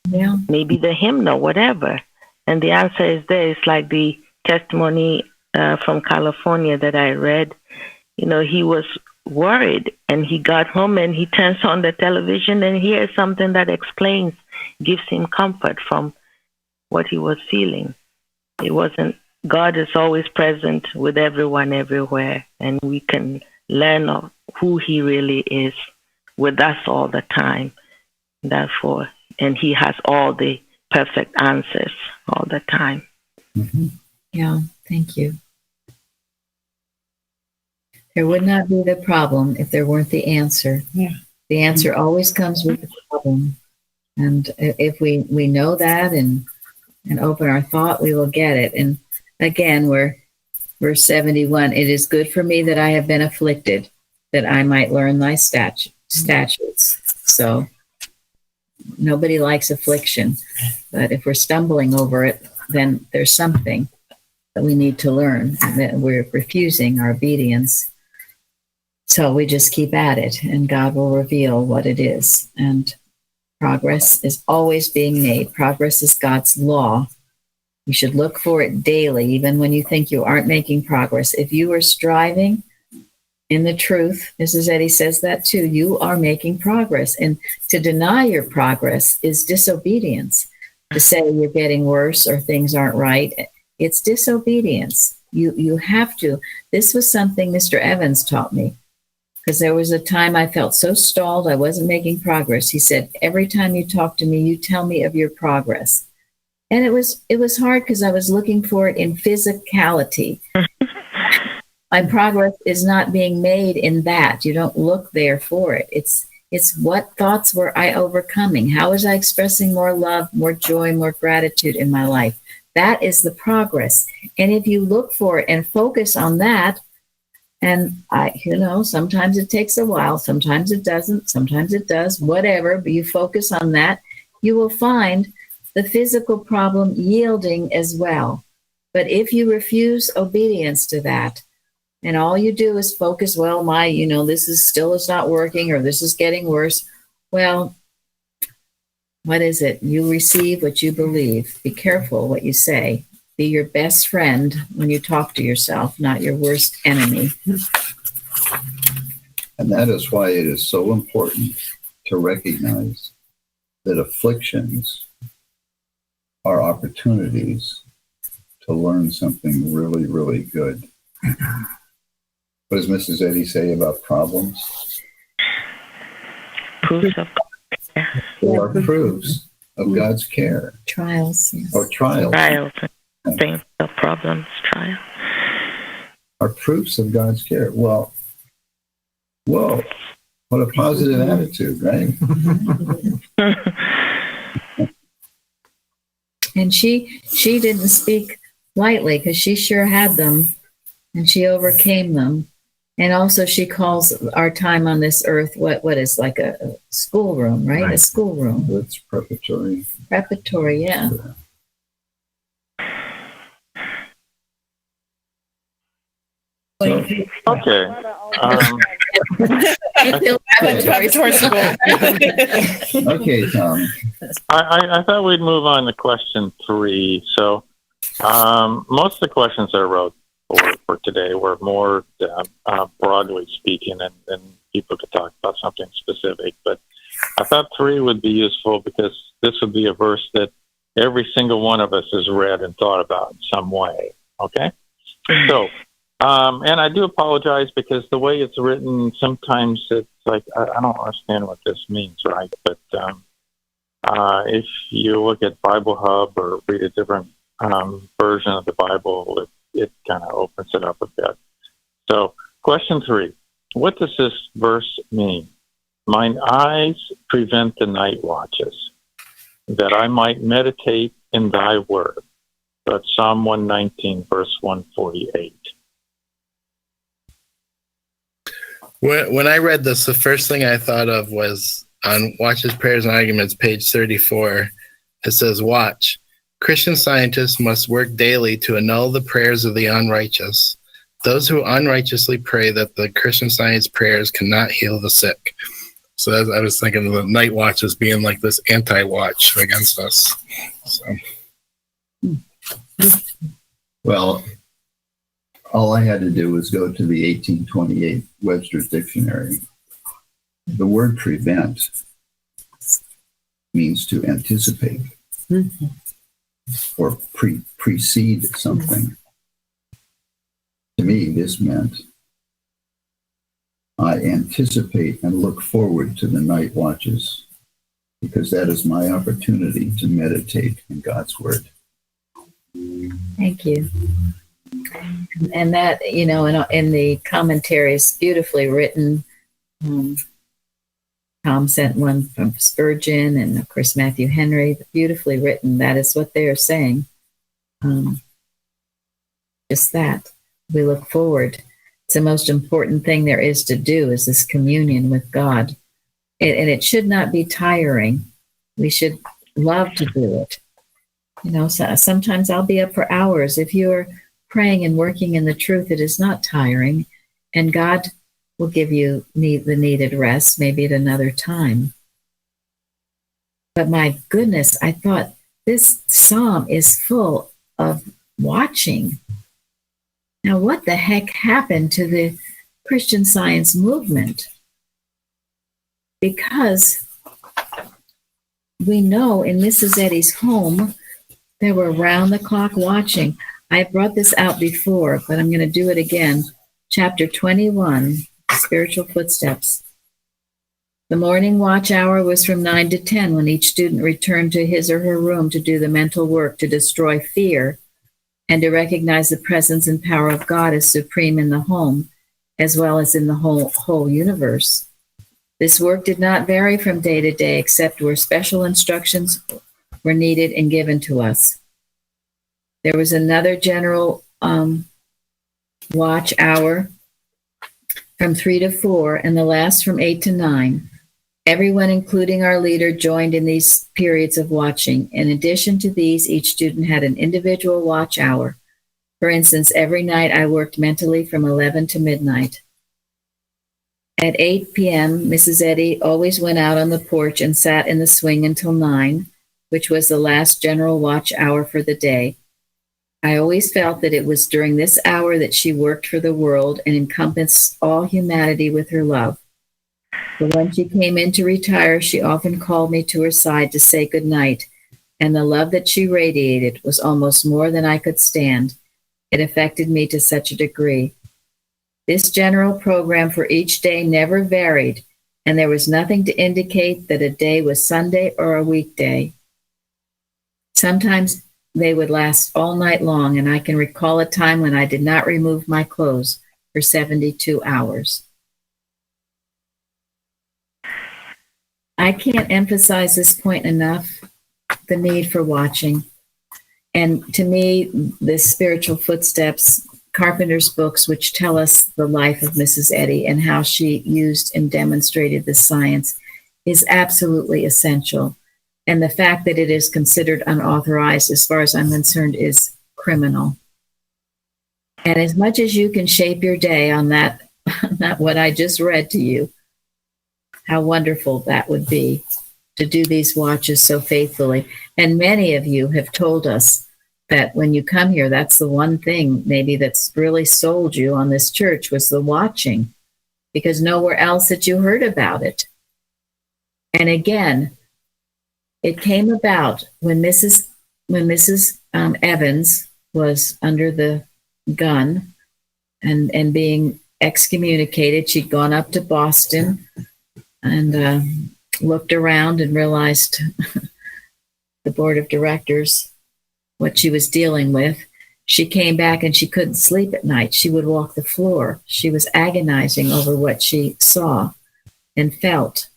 maybe the hymnal, whatever. And the answer is there. It's like the testimony from California that I read. He was worried and he got home and he turns on the television and hears something that explains, gives him comfort from what he was feeling. God is always present with everyone everywhere, and we can learn of who He really is with us all the time. Therefore, and He has all the perfect answers all the time. Mm-hmm. Yeah, thank you. There would not be the problem if there weren't the answer. Yeah. The answer always comes with the problem. And if we know that and open our thought, we will get it. And again, we're verse 71. It is good for me that I have been afflicted, that I might learn thy statutes. So nobody likes affliction. But if we're stumbling over it, then there's something that we need to learn, that we're refusing our obedience. So we just keep at it, and God will reveal what it is. And progress is always being made. Progress is God's law. You should look for it daily, even when you think you aren't making progress. If you are striving in the truth, Mrs. Eddy says that too, you are making progress. And to deny your progress is disobedience. To say you're getting worse or things aren't right, it's disobedience. You have to. This was something Mr. Evans taught me, because there was a time I felt so stalled, I wasn't making progress. He said, every time you talk to me, you tell me of your progress. And it was hard because I was looking for it in physicality. My progress is not being made in that. You don't look there for it. It's what thoughts were I overcoming? How was I expressing more love, more joy, more gratitude in my life? That is the progress. And if you look for it and focus on that, and sometimes it takes a while, sometimes it doesn't, sometimes it does, whatever, but you focus on that, you will find the physical problem yielding as well. But if you refuse obedience to that, and all you do is focus, well, this is not working, or this is getting worse. Well, what is it? You receive what you believe. Be careful what you say. Be your best friend when you talk to yourself, not your worst enemy. And that is why it is so important to recognize that afflictions are opportunities to learn something really, really good. What does Mrs. Eddy say about problems? Proofs of care. They are proofs of God's care. Trials. Yes. Or trials. Trials. Things, problems, trials. Are proofs of God's care. Well, whoa, what a positive attitude, right? And she didn't speak lightly, because she sure had them, and she overcame them. And also she calls our time on this earth what is like a schoolroom, right? A schoolroom. It's preparatory. Preparatory, yeah. Okay. Okay, Tom. I thought we'd move on to question 3. So most of the questions I wrote for today were more broadly speaking, and people could talk about something specific. But I thought 3 would be useful, because this would be a verse that every single one of us has read and thought about in some way. Okay? So, and I do apologize, because the way it's written, sometimes it's like, I don't understand what this means, right? But if you look at Bible Hub or read a different version of the Bible, it kind of opens it up a bit. So, question 3, what does this verse mean? Mine eyes prevent the night watches, that I might meditate in thy word. That's Psalm 119, verse 148. When I read this, the first thing I thought of was on Watch's Prayers and Arguments, page 34. It says, watch. Christian scientists must work daily to annul the prayers of the unrighteous. Those who unrighteously pray that the Christian Science prayers cannot heal the sick. So I was thinking of the night watches being like this anti-watch against us. So. Well, all I had to do was go to the 1828 Webster's Dictionary. The word prevent means to anticipate. Mm-hmm. Or precede something. To me, this meant I anticipate and look forward to the night watches, because that is my opportunity to meditate in God's word. Thank you. And that, in the commentary is beautifully written. Tom sent one from Spurgeon, and of course Matthew Henry, beautifully written. That is what they are saying. Just that. We look forward. It's the most important thing there is to do, is this communion with God. And it should not be tiring. We should love to do it. So sometimes I'll be up for hours. If you're praying and working in the truth, it is not tiring. And God will give you the needed rest, maybe at another time. But my goodness, I thought this psalm is full of watching. Now, what the heck happened to the Christian Science movement? Because we know in Mrs. Eddy's home, they were round the clock watching. I brought this out before, but I'm going to do it again. Chapter 21, Spiritual Footsteps. The morning watch hour was from 9 to 10, when each student returned to his or her room to do the mental work to destroy fear and to recognize the presence and power of God as supreme in the home, as well as in the whole universe. This work did not vary from day to day, except where special instructions were needed and given to us. There was another general watch hour from 3 to 4, and the last from 8 to 9. Everyone, including our leader, joined in these periods of watching. In addition to these, each student had an individual watch hour. For instance, every night I worked mentally from 11 to midnight. At 8 p.m., Mrs. Eddy always went out on the porch and sat in the swing until 9, which was the last general watch hour for the day. I always felt that it was during this hour that she worked for the world and encompassed all humanity with her love. But when she came in to retire, she often called me to her side to say good night, and the love that she radiated was almost more than I could stand. It affected me to such a degree. This general program for each day never varied, and there was nothing to indicate that a day was Sunday or a weekday. Sometimes they would last all night long, and I can recall a time when I did not remove my clothes for 72 hours. I can't emphasize this point enough, the need for watching. And to me, the Spiritual Footsteps, Carpenter's books, which tell us the life of Mrs. Eddy and how she used and demonstrated the science, is absolutely essential. And the fact that it is considered unauthorized, as far as I'm concerned, is criminal. And as much as you can shape your day on that, what I just read to you, how wonderful that would be to do these watches so faithfully. And many of you have told us that when you come here, that's the one thing maybe that's really sold you on this church was the watching, because nowhere else had you heard about it. And again, it came about when Mrs. Evans was under the gun and being excommunicated. She'd gone up to Boston and looked around and realized the board of directors, what she was dealing with. She came back and she couldn't sleep at night. She would walk the floor. She was agonizing over what she saw and felt.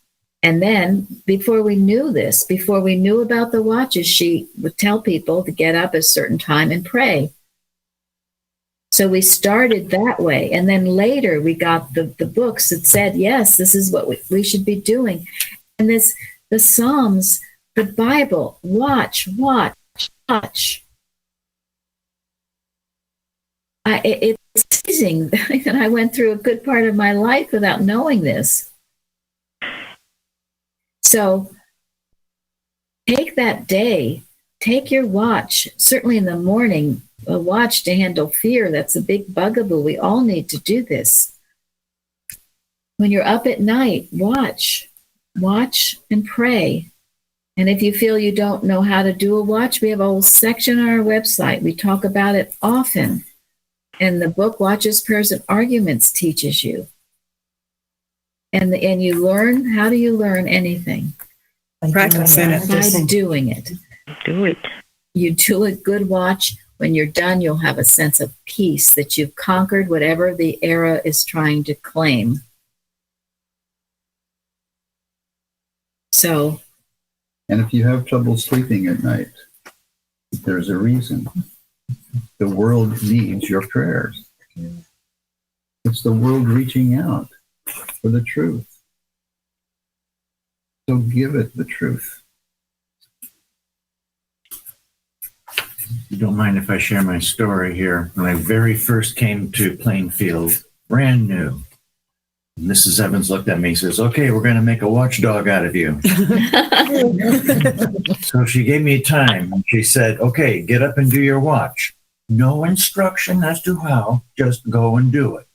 And then before we knew this, before we knew about the watches, she would tell people to get up at a certain time and pray. So we started that way. And then later we got the books that said, yes, this is what we should be doing. And the Psalms, the Bible, watch. It's amazing that I went through a good part of my life without knowing this. So take that day, take your watch, certainly in the morning, a watch to handle fear. That's a big bugaboo. We all need to do this. When you're up at night, watch and pray. And if you feel you don't know how to do a watch, we have a whole section on our website. We talk about it often. And the book Watches, Prayers, and Arguments teaches you. And you learn. How do you learn anything? Practicing it. By doing it. Do it. You do a good watch. When you're done, you'll have a sense of peace that you've conquered whatever the era is trying to claim. So. And if you have trouble sleeping at night, there's a reason. The world needs your prayers. It's the world reaching out for the truth. So give it the truth. You don't mind if I share my story here? When I very first came to Plainfield, brand new, Mrs. Evans looked at me and says, okay, we're going to make a watchdog out of you. So she gave me time. And she said, okay, get up and do your watch. No instruction as to how, just go and do it.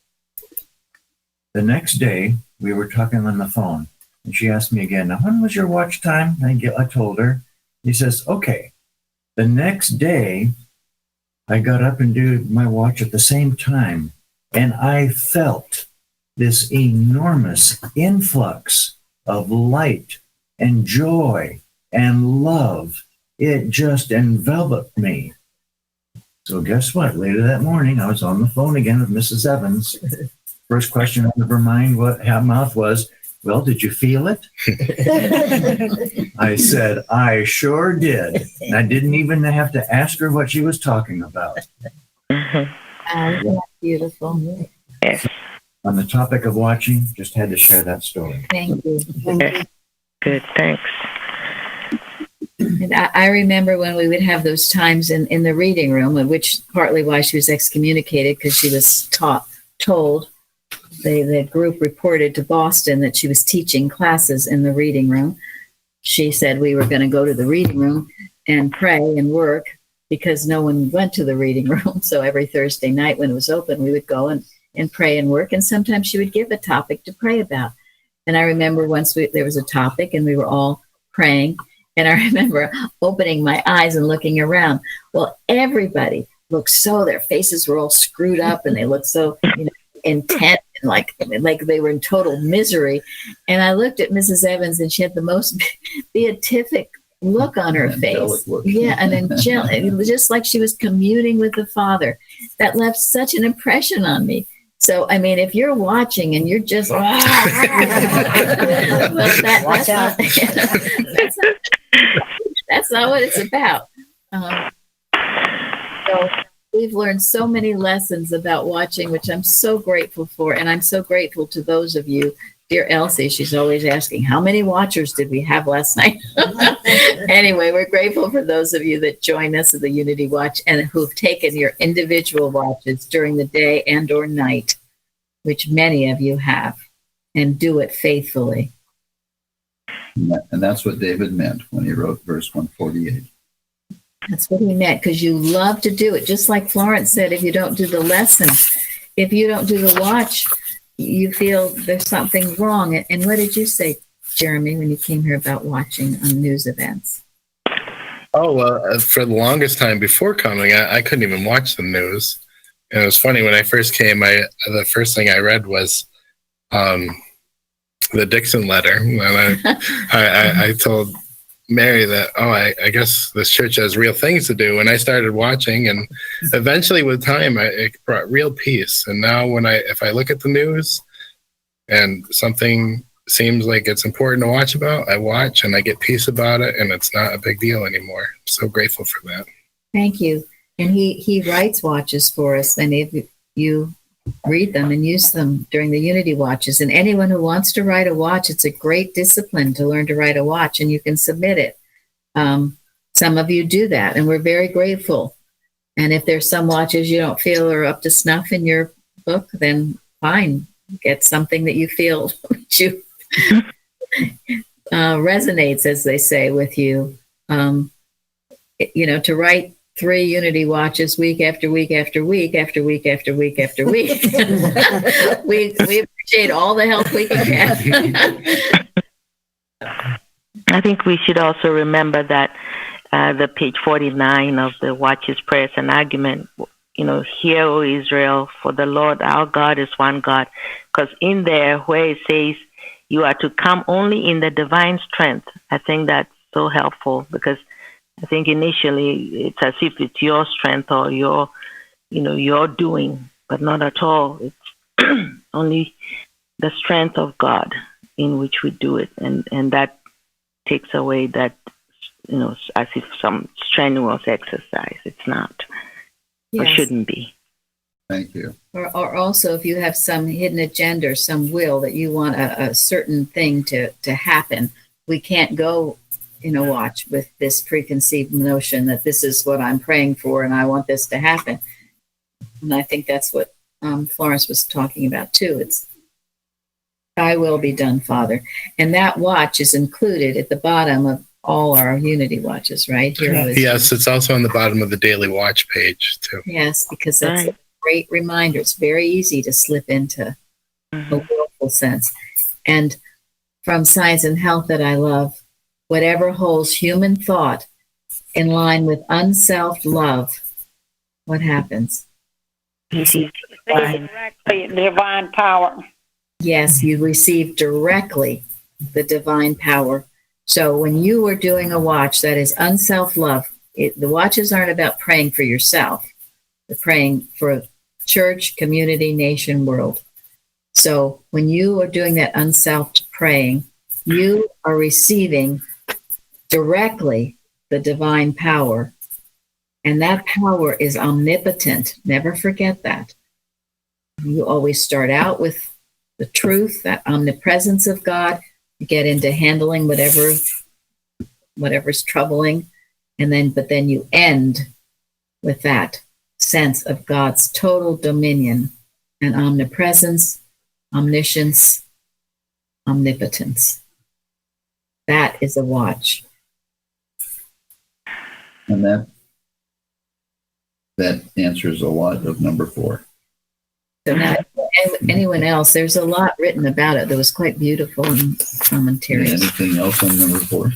The next day, we were talking on the phone, and she asked me again, now, when was your watch time? I told her. He says, okay. The next day, I got up and did my watch at the same time, and I felt this enormous influx of light and joy and love. It just enveloped me. So guess what? Later that morning, I was on the phone again with Mrs. Evans. First question out of her mouth was, well, did you feel it? I said, I sure did. And I didn't even have to ask her what she was talking about. Beautiful. Yes. On the topic of watching, just had to share that story. Thank you. Good, thanks. And I remember when we would have those times in the reading room, which partly why she was excommunicated, because she was told, the group reported to Boston that she was teaching classes in the reading room. She said we were going to go to the reading room and pray and work because no one went to the reading room. So every Thursday night when it was open, we would go and pray and work. And sometimes she would give a topic to pray about. And I remember once there was a topic and we were all praying. And I remember opening my eyes and looking around. Well, everybody looked their faces were all screwed up and they looked so intent and like they were in total misery. And I looked at Mrs. Evans and she had the most beatific look on her face. Yeah, an angelic. It was just like she was communing with the Father. That left such an impression on me. So, I mean, if you're watching and you're just, that's not what it's about. So we've learned so many lessons about watching, which I'm so grateful for. And I'm so grateful to those of you. Dear Elsie, she's always asking, how many watchers did we have last night? Anyway, we're grateful for those of you that join us at the Unity Watch and who've taken your individual watches during the day and or night, which many of you have, and do it faithfully. And that's what David meant when he wrote verse 148. That's what he meant, because you love to do it. Just like Florence said, if you don't do the lesson, if you don't do the watch, you feel there's something wrong. And what did you say, Jeremy, when you came here about watching on news events? Oh, well, for the longest time before coming, I couldn't even watch the news. And it was funny, when I first came, the first thing I read was the Dixon letter. And I told Mary that, I guess this church has real things to do. And I started watching, and eventually with time, it brought real peace. And now if I look at the news and something seems like it's important to watch about, I watch and I get peace about it, and it's not a big deal anymore. I'm so grateful for that. Thank you. And he writes watches for us, and if you read them and use them during the Unity Watches. And anyone who wants to write a watch, it's a great discipline to learn to write a watch, and you can submit it. Some of you do that, and we're very grateful. And if there's some watches you don't feel are up to snuff in your book, then fine, get something that you feel resonates, as they say, with you. To write 3 Unity Watches week after week after week after week after week after week. we appreciate all the help we can get. I think we should also remember that the page 49 of the Watches, Prayers, and Argument, hear, O Israel, for the Lord our God is one God. Because in there, where it says you are to come only in the divine strength, I think that's so helpful, because I think initially it's as if it's your strength or your doing, but not at all. It's only the strength of God in which we do it. And that takes away that, as if some strenuous exercise. It's not, or shouldn't be. Thank you. Or also, if you have some hidden agenda or some will that you want a certain thing to happen, we can't go watch with this preconceived notion that this is what I'm praying for and I want this to happen. And I think that's what Florence was talking about too. It's, "Thy will be done, Father." And that watch is included at the bottom of all our Unity Watches, right? Yes, it's also on the bottom of the Daily Watch page too. Yes, because that's a great reminder. It's very easy to slip into a willful sense. And from Science and Health that I love, whatever holds human thought in line with unself love, what happens? Directly divine power. Yes, you receive directly the divine power. So when you are doing a watch that is unself love, the watches aren't about praying for yourself. praying for church, community, nation, world. So when you are doing that unselfed praying, you are receiving directly the divine power. And that power is omnipotent. Never forget that. You always start out with the truth, that omnipresence of God. You get into handling whatever's troubling, but then you end with that sense of God's total dominion and omnipresence, omniscience, omnipotence. That is a watch. And that answers a lot of number 4. So now, anyone else, there's a lot written about it that was quite beautiful in commentaries. Anything else on number 4?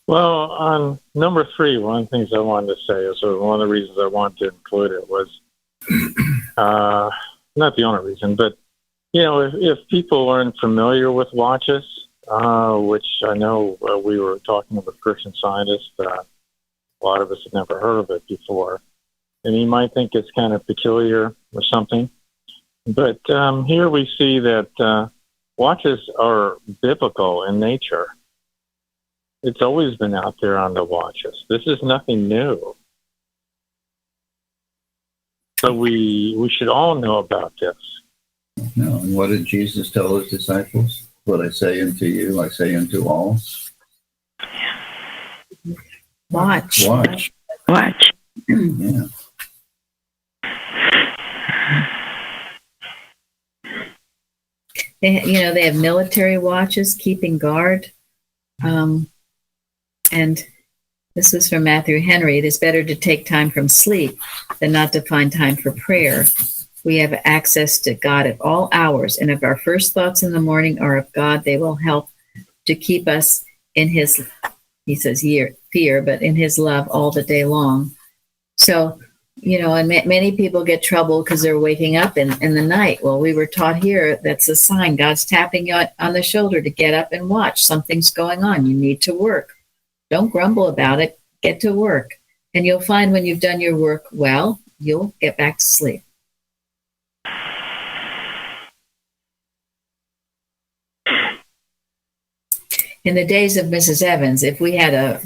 Well, on number 3, one of the things I wanted to say is, or one of the reasons I wanted to include it was, not the only reason, but, if people aren't familiar with watches, which I know we were talking with a Christian Scientist, a lot of us have never heard of it before, and you might think it's kind of peculiar or something, but here we see that watches are biblical in nature. It's always been out there on the watches. This is nothing new. So we should all know about this. No. And what did Jesus tell his disciples? What I say unto you, I say unto all. Watch. Yeah. They have military watches keeping guard. And this is from Matthew Henry. It is better to take time from sleep than not to find time for prayer. We have access to God at all hours, and if our first thoughts in the morning are of God, they will help to keep us in his, he says, fear, but in his love all the day long. So, and many people get trouble because they're waking up in the night. Well, we were taught here that's a sign. God's tapping you on the shoulder to get up and watch. Something's going on. You need to work. Don't grumble about it. Get to work. And you'll find when you've done your work well, you'll get back to sleep. In the days of Mrs. Evans, if we had a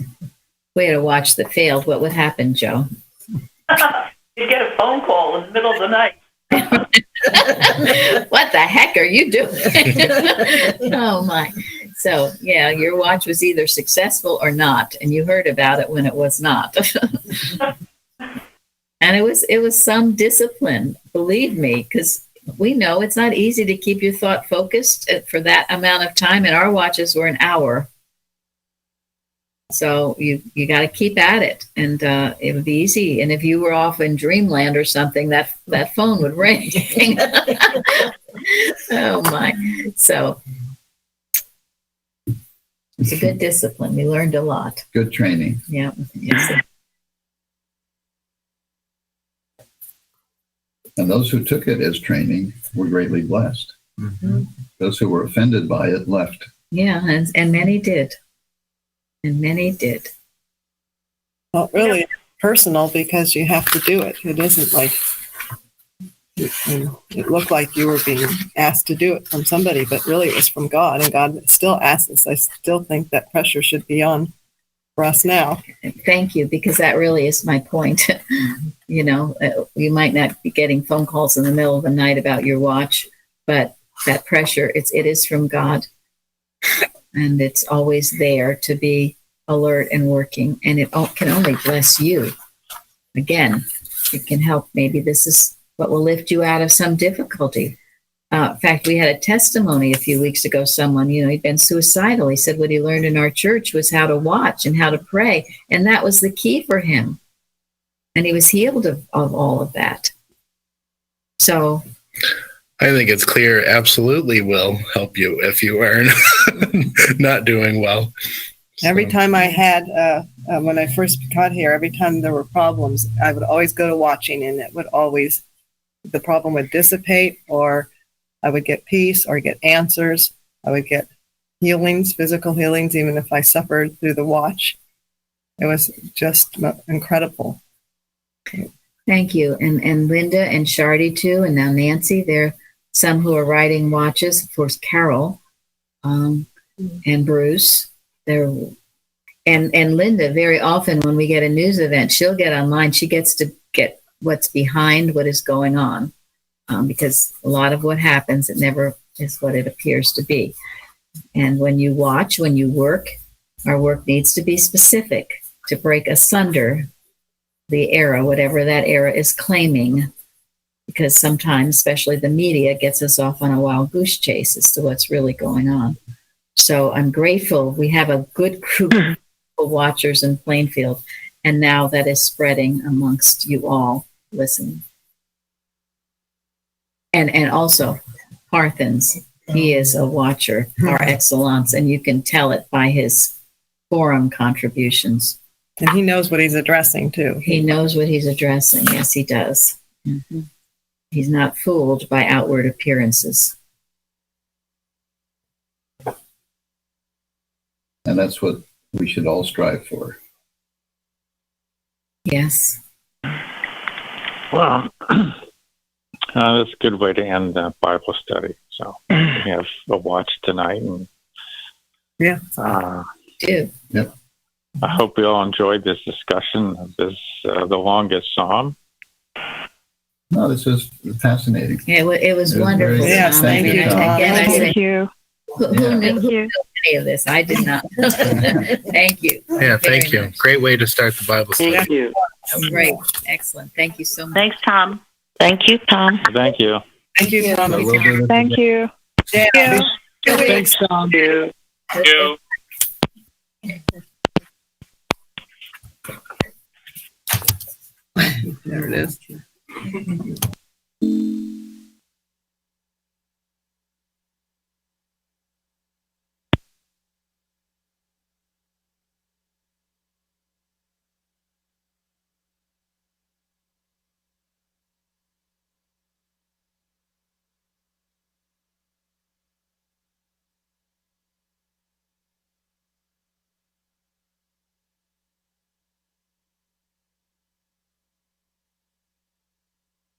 watch that failed, what would happen, Joe? You get a phone call in the middle of the night. What the heck are you doing? Oh my. So yeah, your watch was either successful or not, and you heard about it when it was not. And it was some discipline, believe me, because we know it's not easy to keep your thought focused for that amount of time, and our watches were an hour. So you got to keep at it, and it would be easy. And if you were off in dreamland or something, that phone would ring. Oh my! So it's a good discipline. We learned a lot. Good training. Yeah. Yes. And those who took it as training were greatly blessed. Mm-hmm. Those who were offended by it left. Yeah, and many did. And many did. Well, really personal because you have to do it. It isn't like it looked like you were being asked to do it from somebody, but really it was from God, and God still asks us. I still think that pressure should be on for us now. Thank you, because that really is my point. You might not be getting phone calls in the middle of the night about your watch, but that pressure, it is from God. And it's always there to be alert and working, and it can only bless you. Again, it can help. Maybe this is what will lift you out of some difficulty. In fact, we had a testimony a few weeks ago. Someone, he'd been suicidal. He said what he learned in our church was how to watch and how to pray, and that was the key for him. And he was healed of all of that. So I think it's clear absolutely will help you if you are not doing well. Every time I had, when I first got here, every time there were problems, I would always go to watching, and the problem would dissipate, or I would get peace or get answers. I would get healings, physical healings, even if I suffered through the watch. It was just incredible. Thank you. And Linda and Shardy too, and now Nancy. There are some who are writing watches. Of course, Carol and Bruce. And Linda, very often when we get a news event, she'll get online. She gets to get what's behind what is going on, because a lot of what happens, it never is what it appears to be. And when you watch, when you work, our work needs to be specific to break asunder the era, whatever that era is claiming, because sometimes, especially the media, gets us off on a wild goose chase as to what's really going on. So I'm grateful we have a good group of watchers in Plainfield, and now that is spreading amongst you all listening. And also Parthens, he is a watcher par excellence, and you can tell it by his forum contributions. And he knows what he's addressing too. He knows what he's addressing. Yes, he does. Mm-hmm. He's not fooled by outward appearances. And that's what we should all strive for. Yes. Well, that's a good way to end the Bible study. So we have a watch tonight, and yeah, Yep. I hope we all enjoyed this discussion of this the longest psalm. No, this is fascinating. It was wonderful. very- Yes, Tom. thank I mean, you, Tom. again, I say, Thank you. who knew Thank you. any of this? I did not. Thank you. Yeah, thank Very you. much. Great way to start the Bible study. Thank you. Great. Excellent. Thank you so much. Thanks, Tom. Thank you, Tom. Thank you. Thank you, Tom. So we'll do this Thank you. Yeah. Thanks, Tom. Thank you. There it is.